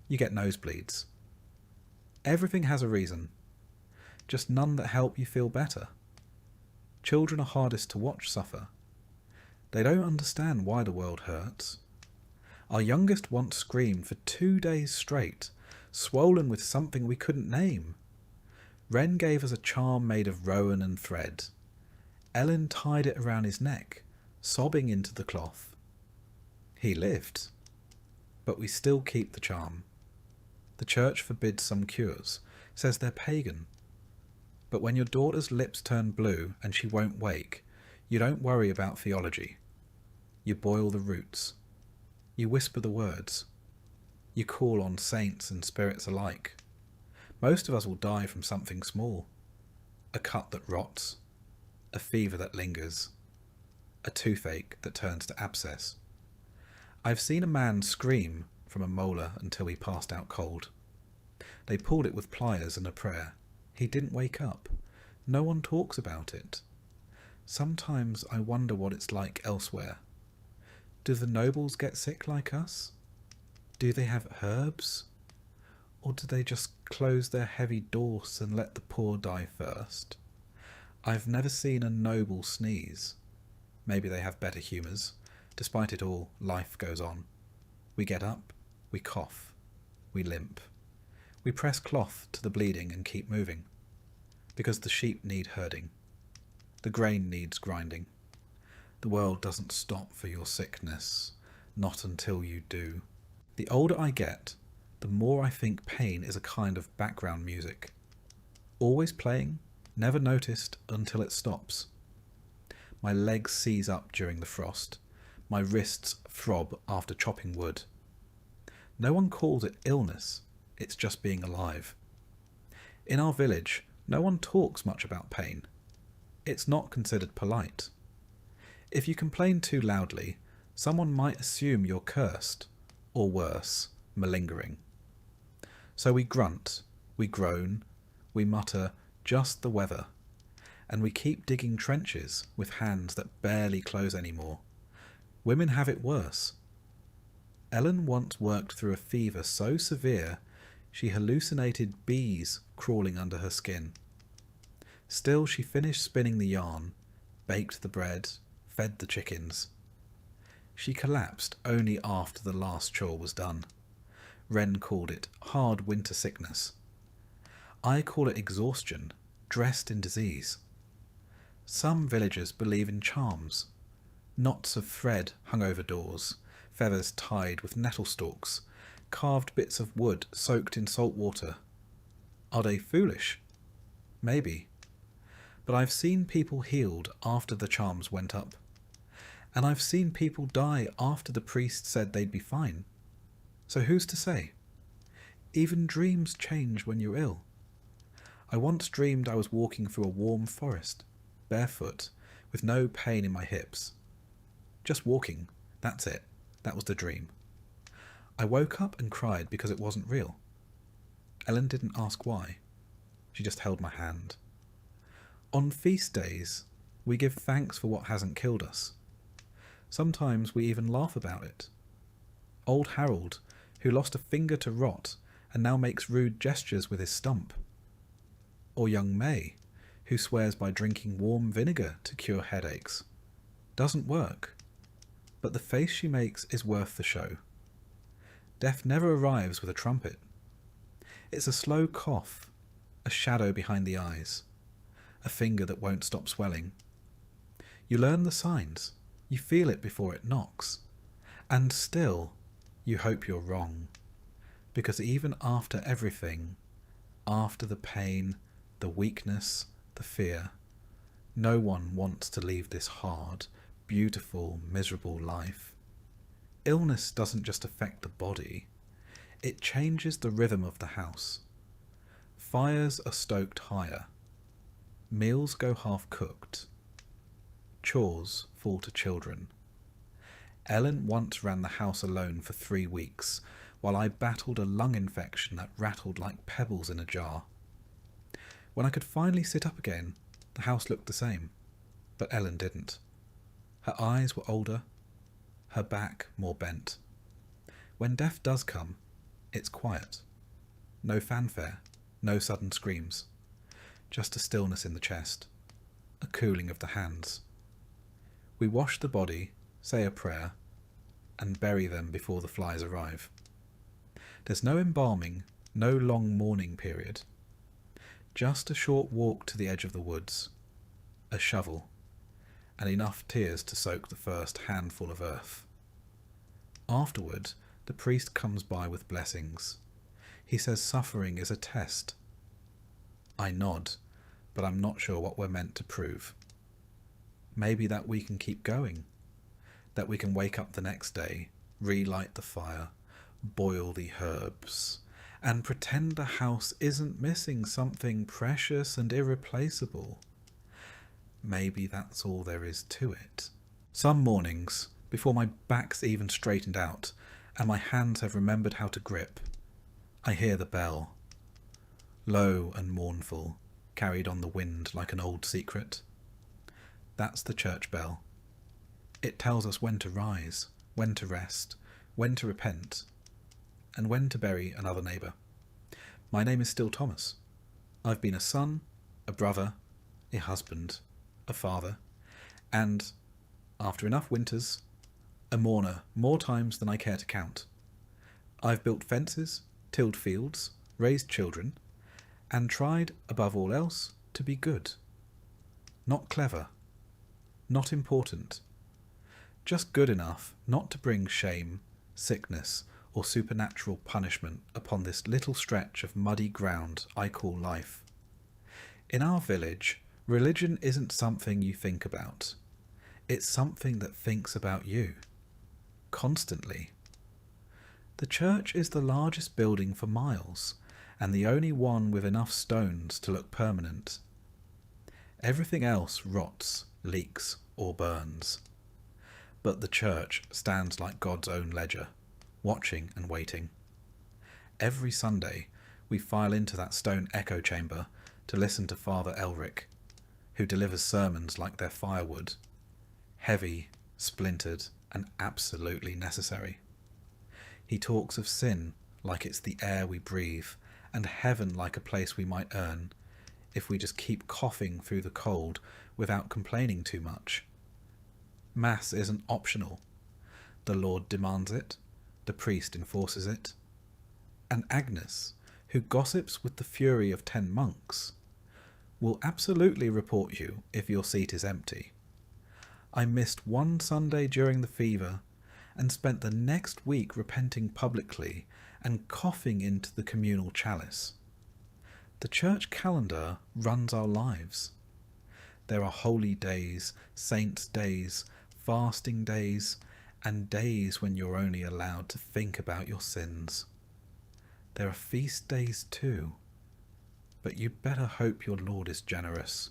you get nosebleeds. Everything has a reason, just none that help you feel better. Children are hardest to watch suffer. They don't understand why the world hurts. Our youngest once screamed for 2 days straight, swollen with something we couldn't name. Wren gave us a charm made of rowan and thread. Ellen tied it around his neck, sobbing into the cloth. He lived, but we still keep the charm. The church forbids some cures, says they're pagan. But when your daughter's lips turn blue and she won't wake, you don't worry about theology. You boil the roots. You whisper the words. You call on saints and spirits alike. Most of us will die from something small. A cut that rots. A fever that lingers. A toothache that turns to abscess. I've seen a man scream from a molar until he passed out cold. They pulled it with pliers and a prayer. He didn't wake up. No one talks about it. Sometimes I wonder what it's like elsewhere. Do the nobles get sick like us? Do they have herbs? Or do they just close their heavy doors and let the poor die first? I've never seen a noble sneeze. Maybe they have better humours. Despite it all, life goes on. We get up, we cough, we limp. We press cloth to the bleeding and keep moving. Because the sheep need herding. The grain needs grinding. The world doesn't stop for your sickness, not until you do. The older I get, the more I think pain is a kind of background music. Always playing, never noticed until it stops. My legs seize up during the frost. My wrists throb after chopping wood. No one calls it illness, it's just being alive. In our village, no one talks much about pain. It's not considered polite. If you complain too loudly, someone might assume you're cursed, or worse, malingering. So we grunt, we groan, we mutter just the weather, and we keep digging trenches with hands that barely close anymore. Women have it worse. Ellen once worked through a fever so severe she hallucinated bees crawling under her skin. Still she finished spinning the yarn, baked the bread, fed the chickens. She collapsed only after the last chore was done. Wren called it hard winter sickness. I call it exhaustion, dressed in disease. Some villagers believe in charms. Knots of thread hung over doors, feathers tied with nettle stalks, carved bits of wood soaked in salt water. Are they foolish? Maybe. But I've seen people healed after the charms went up. And I've seen people die after the priest said they'd be fine. So who's to say? Even dreams change when you're ill. I once dreamed I was walking through a warm forest, barefoot, with no pain in my hips. Just walking, that's it. That was the dream. I woke up and cried because it wasn't real. Ellen didn't ask why. She just held my hand. On feast days, we give thanks for what hasn't killed us. Sometimes we even laugh about it. Old Harold, who lost a finger to rot and now makes rude gestures with his stump. Or young May, who swears by drinking warm vinegar to cure headaches. Doesn't work. But the face she makes is worth the show. Death never arrives with a trumpet. It's a slow cough, a shadow behind the eyes, a finger that won't stop swelling. You learn the signs, you feel it before it knocks, and still you hope you're wrong, because even after everything, after the pain, the weakness, the fear, no one wants to leave this hard, beautiful, miserable life. Illness doesn't just affect the body, it changes the rhythm of the house. Fires are stoked higher. Meals go half-cooked. Chores fall to children. Ellen once ran the house alone for 3 weeks, while I battled a lung infection that rattled like pebbles in a jar. When I could finally sit up again, the house looked the same, but Ellen didn't. Her eyes were older, her back more bent. When death does come, it's quiet. No fanfare, no sudden screams. Just a stillness in the chest, a cooling of the hands. We wash the body, say a prayer, and bury them before the flies arrive. There's no embalming, no long mourning period. Just a short walk to the edge of the woods, a shovel, and enough tears to soak the first handful of earth. Afterward, the priest comes by with blessings. He says suffering is a test. I nod, but I'm not sure what we're meant to prove. Maybe that we can keep going, that we can wake up the next day, relight the fire, boil the herbs, and pretend the house isn't missing something precious and irreplaceable. Maybe that's all there is to it. Some mornings, before my back's even straightened out, and my hands have remembered how to grip, I hear the bell, low and mournful, carried on the wind like an old secret. That's the church bell. It tells us when to rise, when to rest, when to repent, and when to bury another neighbour. My name is still Thomas. I've been a son, a brother, a husband, a father, and, after enough winters, a mourner more times than I care to count. I've built fences, tilled fields, raised children, and tried, above all else, to be good. Not clever, not important, just good enough not to bring shame, sickness, or supernatural punishment upon this little stretch of muddy ground I call life. In our village, religion isn't something you think about. It's something that thinks about you. Constantly. The church is the largest building for miles, and the only one with enough stones to look permanent. Everything else rots, leaks, or burns. But the church stands like God's own ledger, watching and waiting. Every Sunday we file into that stone echo chamber to listen to Father Elric, who delivers sermons like they're firewood, heavy, splintered, and absolutely necessary. He talks of sin like it's the air we breathe, and heaven like a place we might earn if we just keep coughing through the cold without complaining too much. Mass isn't optional. The Lord demands it, the priest enforces it, and Agnes, who gossips with the fury of 10 monks, will absolutely report you if your seat is empty. I missed one Sunday during the fever and spent the next week repenting publicly and coughing into the communal chalice. The church calendar runs our lives. There are holy days, saints' days, fasting days, and days when you're only allowed to think about your sins. There are feast days too, but you better hope your Lord is generous,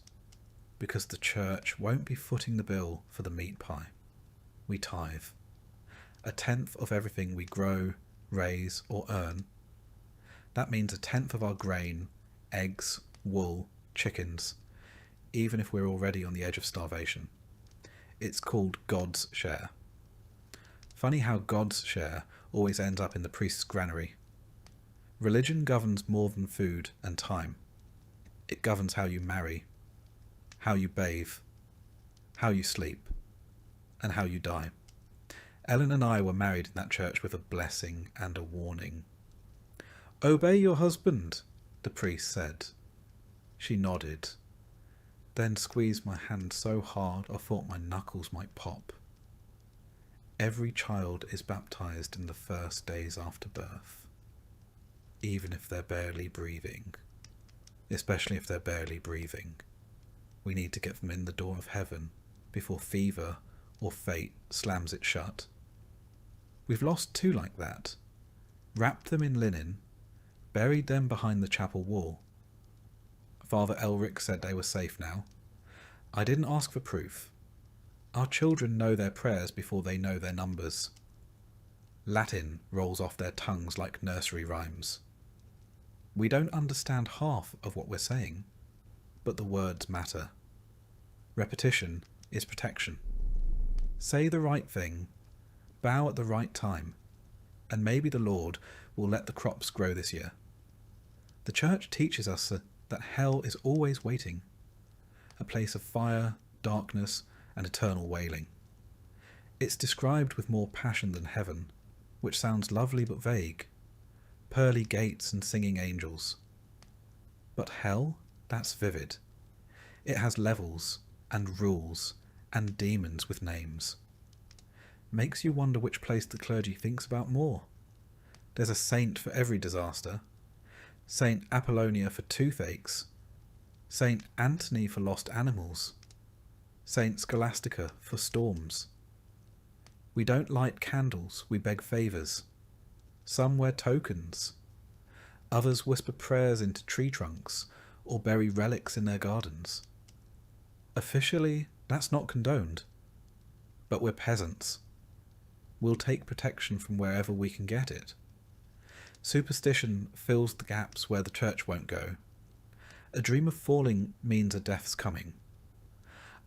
because the church won't be footing the bill for the meat pie. We tithe. 1/10 of everything we grow, raise, or earn. That means 1/10 of our grain, eggs, wool, chickens, even if we're already on the edge of starvation. It's called God's share. Funny how God's share always ends up in the priest's granary. Religion governs more than food and time. It governs how you marry, how you bathe, how you sleep, and how you die. Ellen and I were married in that church with a blessing and a warning. "Obey your husband," the priest said. She nodded, then squeezed my hand so hard I thought my knuckles might pop. Every child is baptized in the first days after birth, even if they're barely breathing. Especially if they're barely breathing. We need to get them in the door of heaven before fever or fate slams it shut. We've lost 2 like that. Wrapped them in linen, buried them behind the chapel wall. Father Elric said they were safe now. I didn't ask for proof. Our children know their prayers before they know their numbers. Latin rolls off their tongues like nursery rhymes. We don't understand half of what we're saying, but the words matter. Repetition is protection. Say the right thing, bow at the right time, and maybe the Lord will let the crops grow this year. The church teaches us that hell is always waiting, a place of fire, darkness, and eternal wailing. It's described with more passion than heaven, which sounds lovely but vague. Pearly gates and singing angels. But hell, that's vivid. It has levels, and rules, and demons with names. Makes you wonder which place the clergy thinks about more. There's a saint for every disaster. Saint Apollonia for toothaches. Saint Anthony for lost animals. Saint Scholastica for storms. We don't light candles, we beg favours. Some wear tokens. Others whisper prayers into tree trunks or bury relics in their gardens. Officially, that's not condoned. But we're peasants. We'll take protection from wherever we can get it. Superstition fills the gaps where the church won't go. A dream of falling means a death's coming.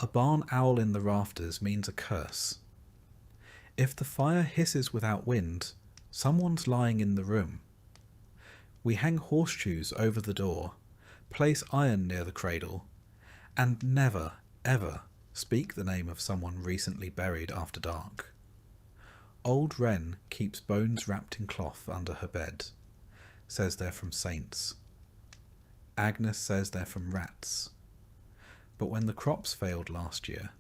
A barn owl in the rafters means a curse. If the fire hisses without wind, someone's lying in the room. We hang horseshoes over the door, place iron near the cradle, and never, ever speak the name of someone recently buried after dark. Old Wren keeps bones wrapped in cloth under her bed, says they're from saints. Agnes says they're from rats. But when the crops failed last year,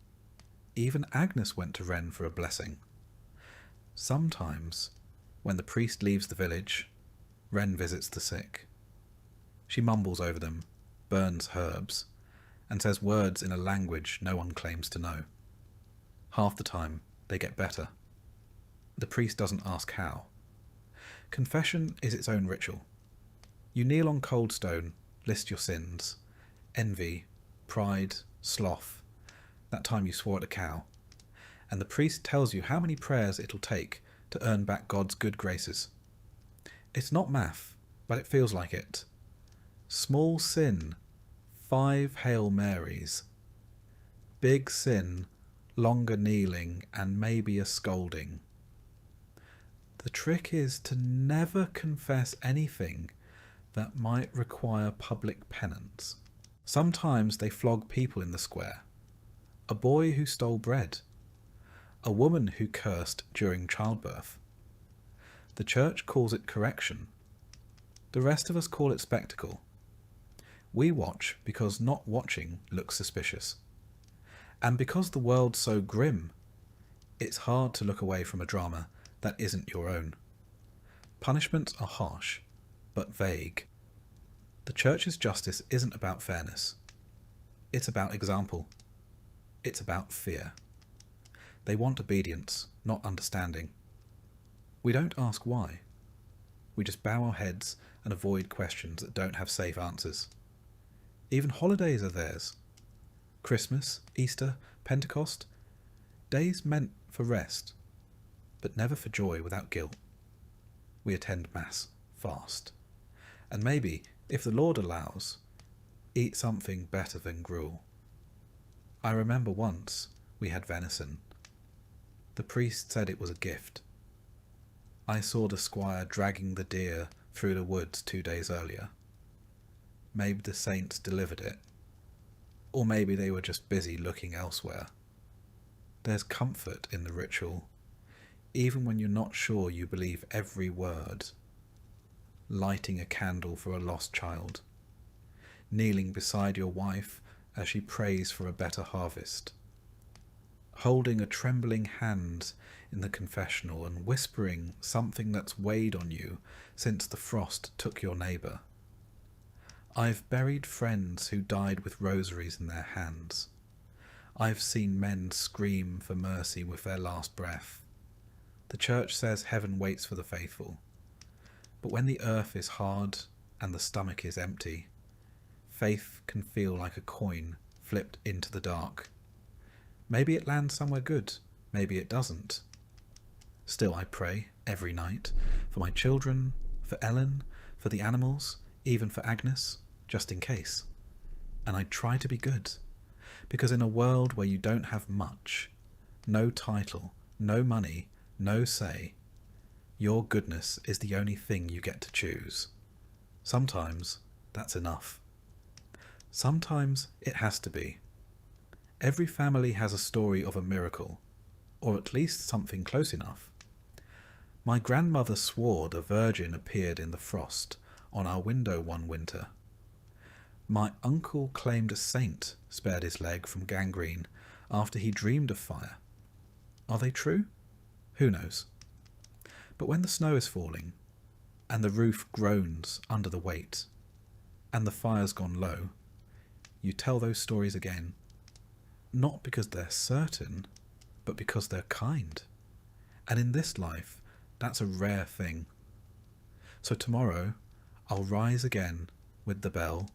even Agnes went to Wren for a blessing. Sometimes, when the priest leaves the village, Wren visits the sick. She mumbles over them, burns herbs, and says words in a language no one claims to know. Half the time, they get better. The priest doesn't ask how. Confession is its own ritual. You kneel on cold stone, list your sins, envy, pride, sloth, that time you swore at a cow, and the priest tells you how many prayers it'll take to earn back God's good graces. It's not math, but it feels like it. Small sin, 5 Hail Marys. Big sin, longer kneeling and maybe a scolding. The trick is to never confess anything that might require public penance. Sometimes they flog people in the square. A boy who stole bread. A woman who cursed during childbirth. The church calls it correction. The rest of us call it spectacle. We watch because not watching looks suspicious. And because the world's so grim, it's hard to look away from a drama that isn't your own. Punishments are harsh, but vague. The church's justice isn't about fairness. It's about example. It's about fear. They want obedience, not understanding. We don't ask why. We just bow our heads and avoid questions that don't have safe answers. Even holidays are theirs. Christmas, Easter, Pentecost, days meant for rest, but never for joy without guilt. We attend Mass, fast, and maybe, if the Lord allows, eat something better than gruel. I remember once we had venison. The priest said it was a gift. I saw the squire dragging the deer through the woods 2 days earlier. Maybe the saints delivered it, or maybe they were just busy looking elsewhere. There's comfort in the ritual, even when you're not sure you believe every word. Lighting a candle for a lost child, kneeling beside your wife as she prays for a better harvest, holding a trembling hand in the confessional and whispering something that's weighed on you since the frost took your neighbour. I've buried friends who died with rosaries in their hands. I've seen men scream for mercy with their last breath. The church says heaven waits for the faithful. But when the earth is hard and the stomach is empty, faith can feel like a coin flipped into the dark. Maybe it lands somewhere good, maybe it doesn't. Still, I pray every night for my children, for Ellen, for the animals, even for Agnes, just in case. And I try to be good, because in a world where you don't have much, no title, no money, no say, your goodness is the only thing you get to choose. Sometimes that's enough. Sometimes it has to be. Every family has a story of a miracle, or at least something close enough. My grandmother swore the Virgin appeared in the frost on our window one winter. My uncle claimed a saint spared his leg from gangrene after he dreamed of fire. Are they true? Who knows? But when the snow is falling, and the roof groans under the weight, and the fire's gone low, you tell those stories again. Not because they're certain, but because they're kind. And in this life, that's a rare thing. So tomorrow, I'll rise again with the bell,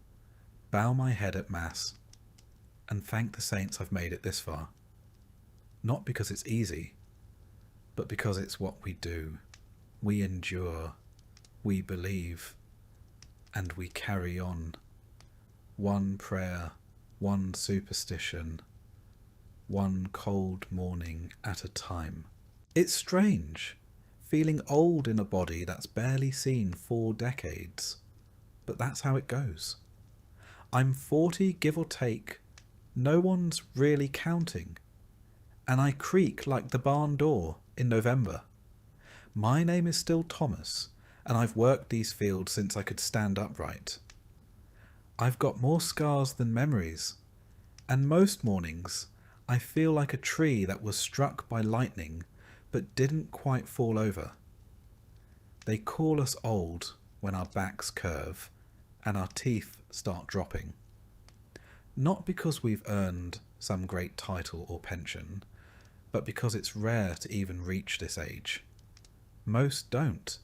bow my head at Mass, and thank the saints I've made it this far. Not because it's easy, but because it's what we do. We endure, we believe, and we carry on. One prayer, one superstition, one cold morning at a time. It's strange, feeling old in a body that's barely seen 4 decades, but that's how it goes. I'm 40, give or take. No one's really counting. And I creak like the barn door in November. My name is still Thomas, and I've worked these fields since I could stand upright. I've got more scars than memories, and most mornings I feel like a tree that was struck by lightning but didn't quite fall over. They call us old when our backs curve and our teeth start dropping. Not because we've earned some great title or pension, but because it's rare to even reach this age. Most don't.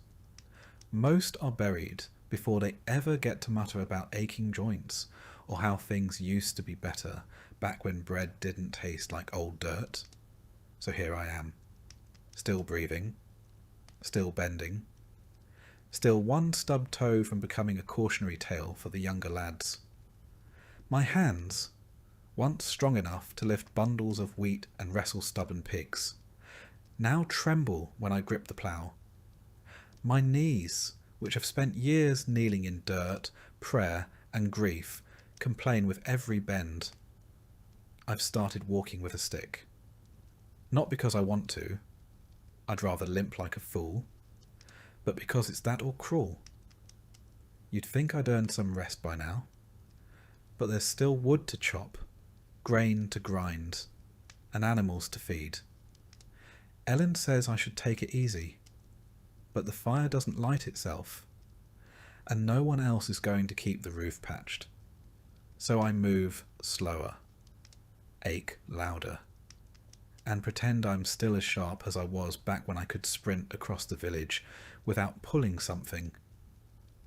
Most are buried before they ever get to mutter about aching joints or how things used to be better back when bread didn't taste like old dirt. So here I am, still breathing, still bending, still one stubbed toe from becoming a cautionary tale for the younger lads. My hands, once strong enough to lift bundles of wheat and wrestle stubborn pigs, now tremble when I grip the plough. My knees, which have spent years kneeling in dirt, prayer and grief, complain with every bend. I've started walking with a stick. Not because I want to, I'd rather limp like a fool, but because it's that or crawl. You'd think I'd earned some rest by now, but there's still wood to chop, grain to grind, and animals to feed. Ellen says I should take it easy, but the fire doesn't light itself, and no one else is going to keep the roof patched. So I move slower, ache louder, and pretend I'm still as sharp as I was back when I could sprint across the village without pulling something.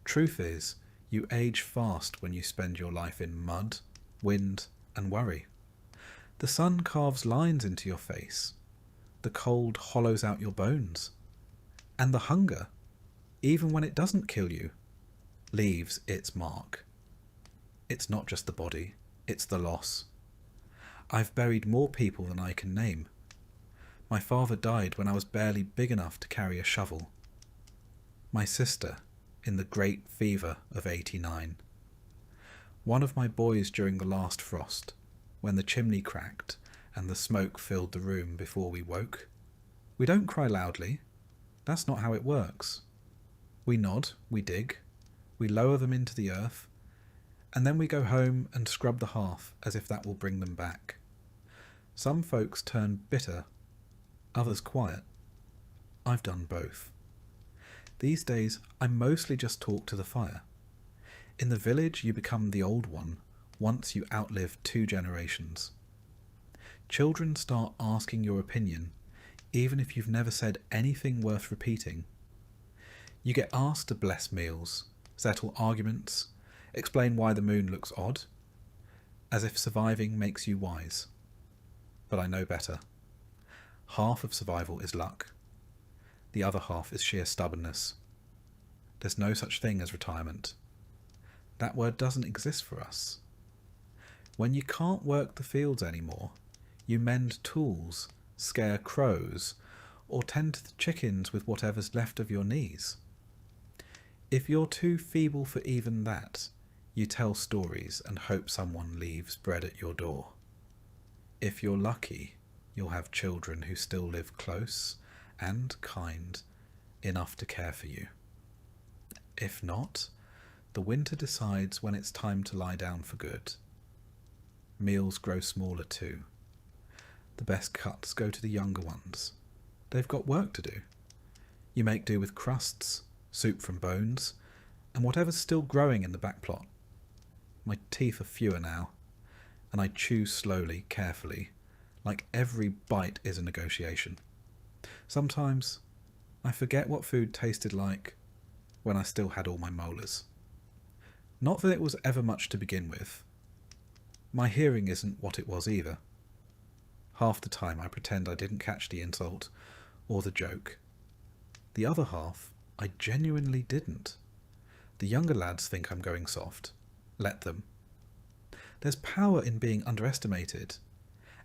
Truth is, you age fast when you spend your life in mud, wind, and worry. The sun carves lines into your face. The cold hollows out your bones. And the hunger, even when it doesn't kill you, leaves its mark. It's not just the body, it's the loss. I've buried more people than I can name. My father died when I was barely big enough to carry a shovel. My sister, in the great fever of '89. One of my boys during the last frost, when the chimney cracked and the smoke filled the room before we woke. We don't cry loudly. That's not how it works. We nod, we dig, we lower them into the earth, and then we go home and scrub the hearth as if that will bring them back. Some folks turn bitter, others quiet. I've done both. These days, I mostly just talk to the fire. In the village, you become the old one once you outlive 2 generations. Children start asking your opinion, even if you've never said anything worth repeating. You get asked to bless meals, settle arguments, explain why the moon looks odd, as if surviving makes you wise. But I know better. Half of survival is luck. The other half is sheer stubbornness. There's no such thing as retirement. That word doesn't exist for us. When you can't work the fields anymore, you mend tools, scare crows, or tend to the chickens with whatever's left of your knees. If you're too feeble for even that, you tell stories and hope someone leaves bread at your door. If you're lucky, you'll have children who still live close and kind enough to care for you. If not, the winter decides when it's time to lie down for good. Meals grow smaller too. The best cuts go to the younger ones. They've got work to do. You make do with crusts, soup from bones, and whatever's still growing in the back plot. My teeth are fewer now, and I chew slowly, carefully, like every bite is a negotiation. Sometimes I forget what food tasted like when I still had all my molars. Not that it was ever much to begin with. My hearing isn't what it was either. Half the time I pretend I didn't catch the insult or the joke. The other half, I genuinely didn't. The younger lads think I'm going soft. Let them. There's power in being underestimated,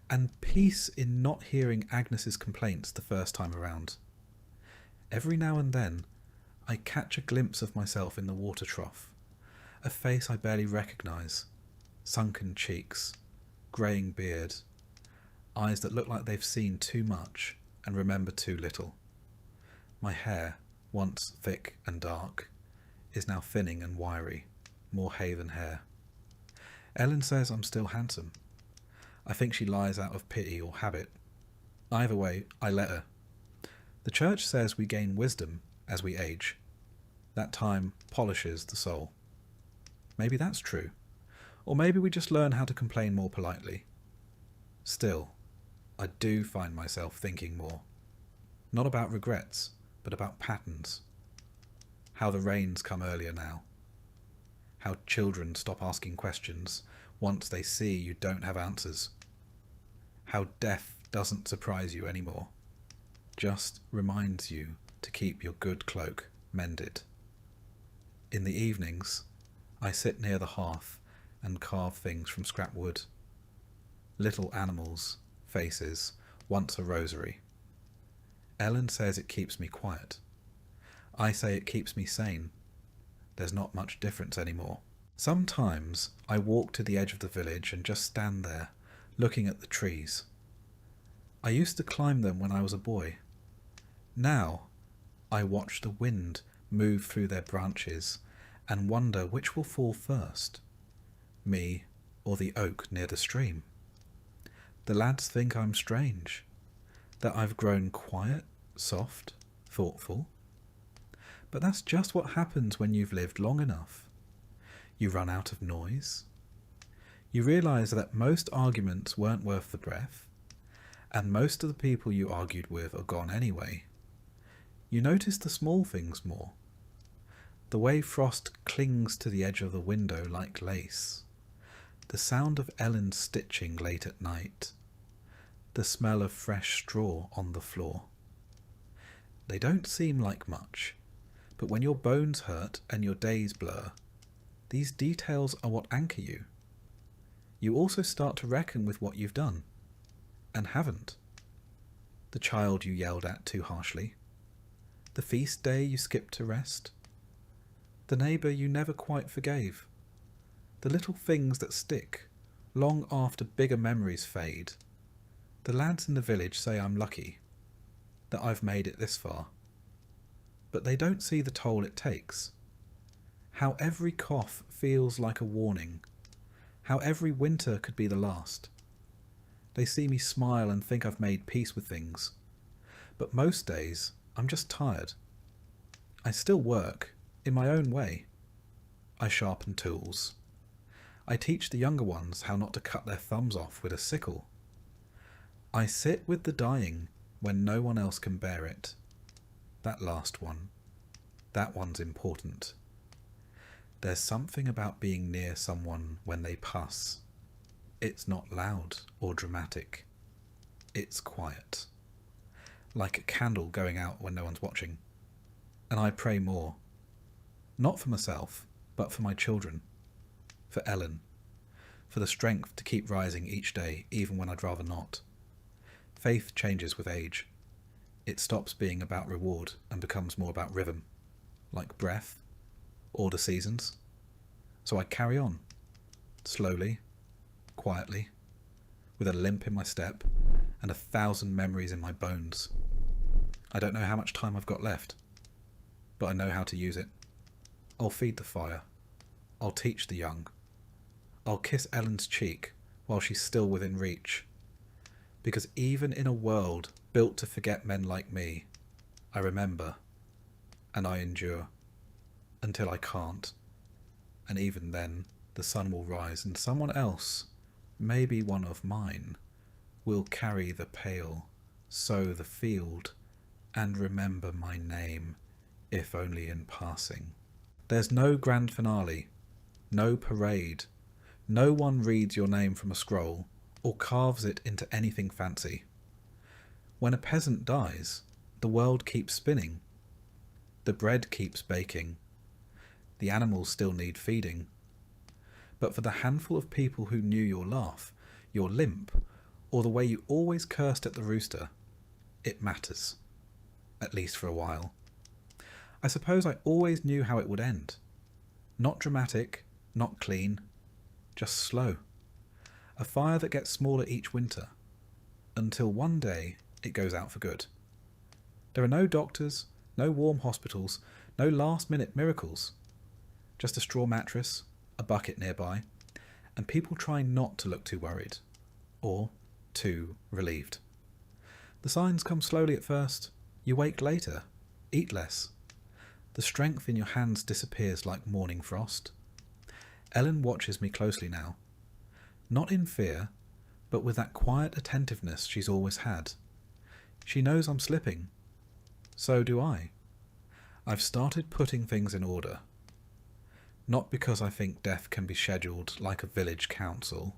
and peace in not hearing Agnes's complaints the first time around. Every now and then, I catch a glimpse of myself in the water trough, a face I barely recognise, sunken cheeks, greying beard, eyes that look like they've seen too much and remember too little. My hair, once thick and dark, is now thinning and wiry, more hay than hair. Ellen says I'm still handsome. I think she lies out of pity or habit. Either way, I let her. The church says we gain wisdom as we age. That time polishes the soul. Maybe that's true. Or maybe we just learn how to complain more politely. Still, I do find myself thinking more. Not about regrets, but about patterns. How the rains come earlier now. How children stop asking questions once they see you don't have answers. How death doesn't surprise you anymore, just reminds you to keep your good cloak mended. In the evenings, I sit near the hearth and carve things from scrap wood. Little animals, faces, once a rosary. Ellen says it keeps me quiet. I say it keeps me sane. There's not much difference anymore. Sometimes I walk to the edge of the village and just stand there, looking at the trees. I used to climb them when I was a boy. Now, I watch the wind move through their branches and wonder which will fall first, me or the oak near the stream. The lads think I'm strange, that I've grown quiet, soft, thoughtful. But that's just what happens when you've lived long enough. You run out of noise. You realise that most arguments weren't worth the breath, and most of the people you argued with are gone anyway. You notice the small things more. The way frost clings to the edge of the window like lace. The sound of Ellen's stitching late at night. The smell of fresh straw on the floor. They don't seem like much, but when your bones hurt and your days blur, these details are what anchor you. You also start to reckon with what you've done, and haven't. The child you yelled at too harshly. The feast day you skipped to rest. The neighbour you never quite forgave. The little things that stick, long after bigger memories fade. The lads in the village say I'm lucky, that I've made it this far. But they don't see the toll it takes. How every cough feels like a warning. How every winter could be the last. They see me smile and think I've made peace with things. But most days, I'm just tired. I still work, in my own way. I sharpen tools. I teach the younger ones how not to cut their thumbs off with a sickle. I sit with the dying when no one else can bear it. That last one. That one's important. There's something about being near someone when they pass. It's not loud or dramatic. It's quiet. Like a candle going out when no one's watching. And I pray more. Not for myself, but for my children. For Ellen. For the strength to keep rising each day, even when I'd rather not. Faith changes with age. It stops being about reward and becomes more about rhythm. Like breath, or the seasons. So I carry on. Slowly, quietly, with a limp in my step and 1,000 memories in my bones. I don't know how much time I've got left, but I know how to use it. I'll feed the fire. I'll teach the young. I'll kiss Ellen's cheek while she's still within reach. Because even in a world built to forget men like me, I remember, and I endure, until I can't. And even then, the sun will rise and someone else, maybe one of mine, will carry the pail, sow the field, and remember my name, if only in passing. There's no grand finale, no parade, no one reads your name from a scroll, or carves it into anything fancy. When a peasant dies, the world keeps spinning. The bread keeps baking. The animals still need feeding. But for the handful of people who knew your laugh, your limp, or the way you always cursed at the rooster, it matters, at least for a while. I suppose I always knew how it would end. Not dramatic, not clean, just slow. A fire that gets smaller each winter, until one day it goes out for good. There are no doctors, no warm hospitals, no last-minute miracles. Just a straw mattress, a bucket nearby, and people trying not to look too worried, or too relieved. The signs come slowly at first. You wake later, eat less. The strength in your hands disappears like morning frost. Ellen watches me closely now, not in fear, but with that quiet attentiveness she's always had. She knows I'm slipping. So do I. I've started putting things in order. Not because I think death can be scheduled like a village council,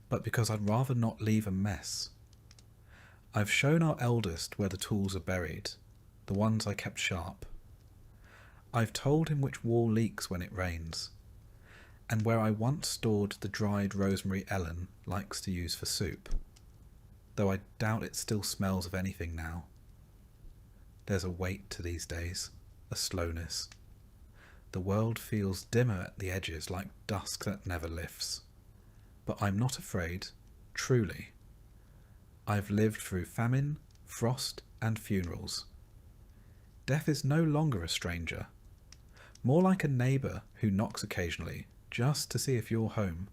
but because I'd rather not leave a mess. I've shown our eldest where the tools are buried, the ones I kept sharp. I've told him which wall leaks when it rains, and where I once stored the dried rosemary Ellen likes to use for soup, though I doubt it still smells of anything now. There's a weight to these days, a slowness. The world feels dimmer at the edges, like dusk that never lifts. But I'm not afraid, truly. I've lived through famine, frost, and funerals. Death is no longer a stranger, more like a neighbour who knocks occasionally, just to see if you're home.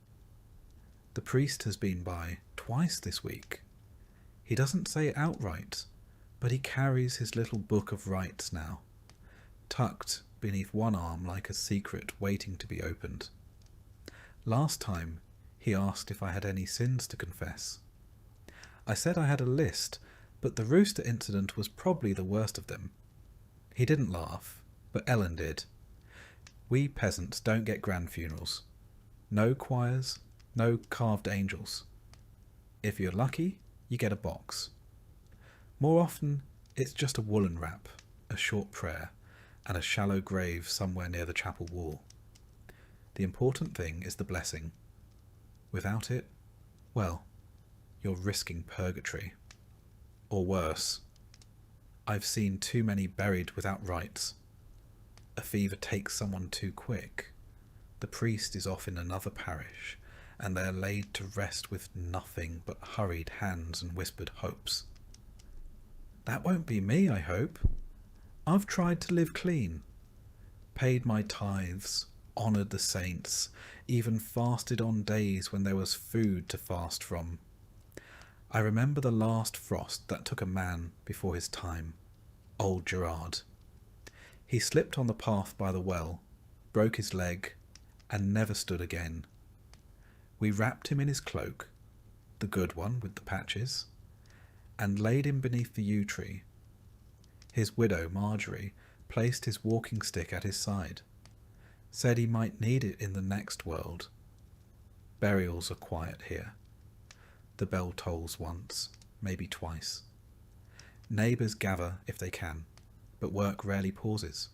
The priest has been by twice this week. He doesn't say it outright, but he carries his little book of rites now, tucked beneath one arm like a secret waiting to be opened. Last time, he asked if I had any sins to confess. I said I had a list, but the rooster incident was probably the worst of them. He didn't laugh, but Ellen did. We peasants don't get grand funerals. No choirs, no carved angels. If you're lucky, you get a box. More often, it's just a woolen wrap, a short prayer, and a shallow grave somewhere near the chapel wall. The important thing is the blessing. Without it, well, you're risking purgatory. Or worse. I've seen too many buried without rites. A fever takes someone too quick. The priest is off in another parish, and they're laid to rest with nothing but hurried hands and whispered hopes. That won't be me, I hope. I've tried to live clean, paid my tithes, honoured the saints, even fasted on days when there was food to fast from. I remember the last frost that took a man before his time, old Gerard. He slipped on the path by the well, broke his leg, and never stood again. We wrapped him in his cloak, the good one with the patches, and laid him beneath the yew tree. His widow, Marjorie, placed his walking stick at his side, said he might need it in the next world. Burials are quiet here. The bell tolls once, maybe twice. Neighbours gather if they can, but work rarely pauses.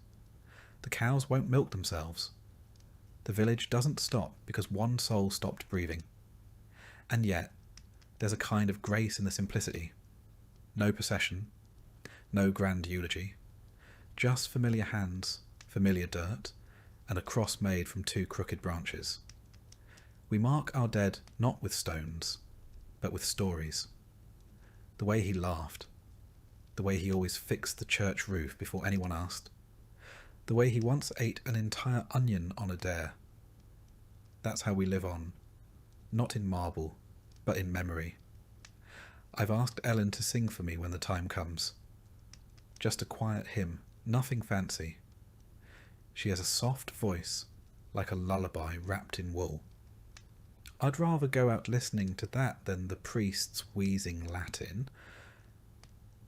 The cows won't milk themselves. The village doesn't stop because one soul stopped breathing. And yet, there's a kind of grace in the simplicity. No procession, no grand eulogy, just familiar hands, familiar dirt, and a cross made from two crooked branches. We mark our dead not with stones, but with stories. The way he laughed, the way he always fixed the church roof before anyone asked, the way he once ate an entire onion on a dare. That's how we live on, not in marble, but in memory. I've asked Ellen to sing for me when the time comes. Just a quiet hymn, nothing fancy. She has a soft voice, like a lullaby wrapped in wool. I'd rather go out listening to that than the priest's wheezing Latin.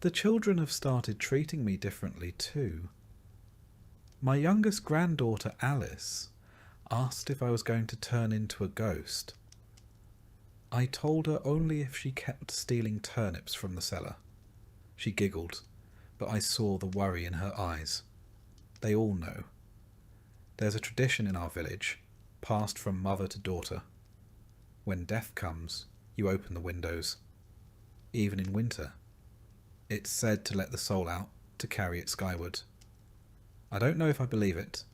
The children have started treating me differently too. My youngest granddaughter, Alice, asked if I was going to turn into a ghost. I told her only if she kept stealing turnips from the cellar. She giggled, but I saw the worry in her eyes. They all know. There's a tradition in our village, passed from mother to daughter. When death comes, you open the windows, even in winter. It's said to let the soul out to carry it skyward. I don't know if I believe it,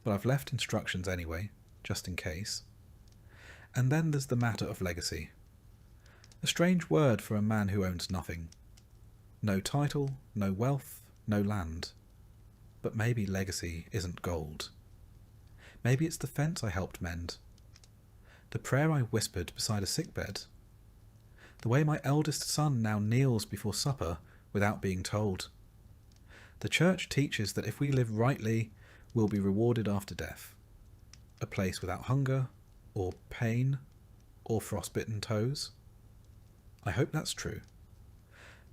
but I've left instructions anyway, just in case. And then there's the matter of legacy. A strange word for a man who owns nothing. No title, no wealth, no land. But maybe legacy isn't gold. Maybe it's the fence I helped mend. The prayer I whispered beside a sickbed. The way my eldest son now kneels before supper without being told. The church teaches that if we live rightly, we'll be rewarded after death. A place without hunger, or pain, or frostbitten toes. I hope that's true.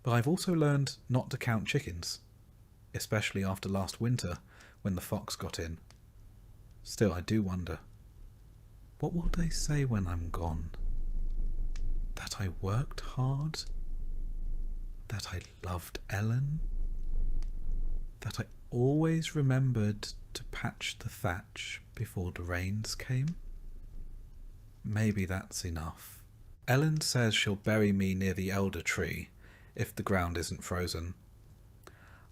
But I've also learned not to count chickens, especially after last winter when the fox got in. Still, I do wonder, what will they say when I'm gone? That I worked hard? That I loved Ellen? That I always remembered to patch the thatch before the rains came? Maybe that's enough. Ellen says she'll bury me near the elder tree if the ground isn't frozen.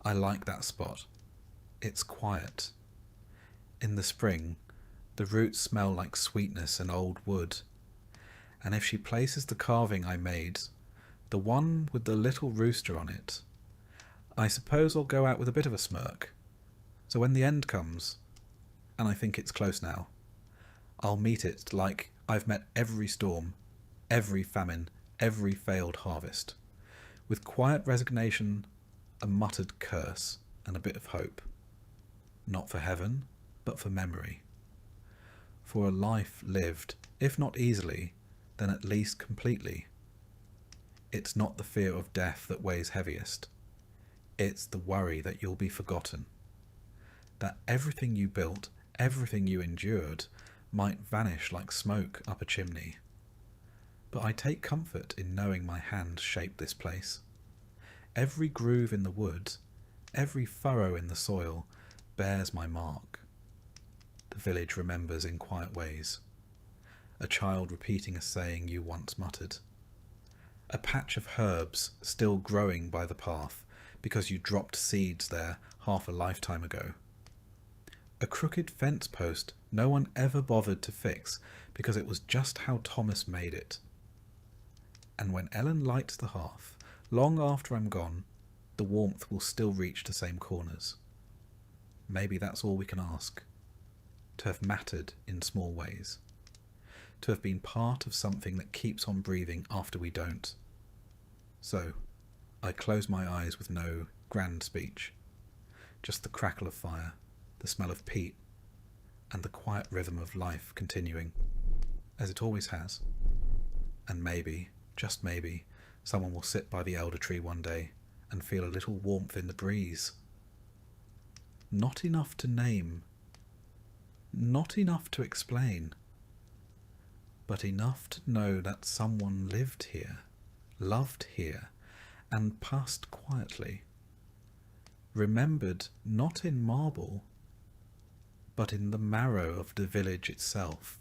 I like that spot. It's quiet. In the spring, the roots smell like sweetness and old wood. And if she places the carving I made, the one with the little rooster on it, I suppose I'll go out with a bit of a smirk. So when the end comes, and I think it's close now, I'll meet it like I've met every storm, every famine, every failed harvest, with quiet resignation, a muttered curse, and a bit of hope. Not for heaven, but for memory. For a life lived, if not easily, then at least completely. It's not the fear of death that weighs heaviest. It's the worry that you'll be forgotten. That everything you built, everything you endured, might vanish like smoke up a chimney. But I take comfort in knowing my hand shaped this place. Every groove in the wood, every furrow in the soil, bears my mark. The village remembers in quiet ways. A child repeating a saying you once muttered. A patch of herbs still growing by the path because you dropped seeds there half a lifetime ago. A crooked fence post no one ever bothered to fix because it was just how Thomas made it. And when Ellen lights the hearth, long after I'm gone, the warmth will still reach the same corners. Maybe that's all we can ask. To have mattered in small ways. To have been part of something that keeps on breathing after we don't. So, I close my eyes with no grand speech. Just the crackle of fire, the smell of peat, and the quiet rhythm of life continuing, as it always has. And maybe, just maybe, someone will sit by the elder tree one day and feel a little warmth in the breeze. Not enough to name, not enough to explain, but enough to know that someone lived here, loved here, and passed quietly, remembered not in marble, but in the marrow of the village itself.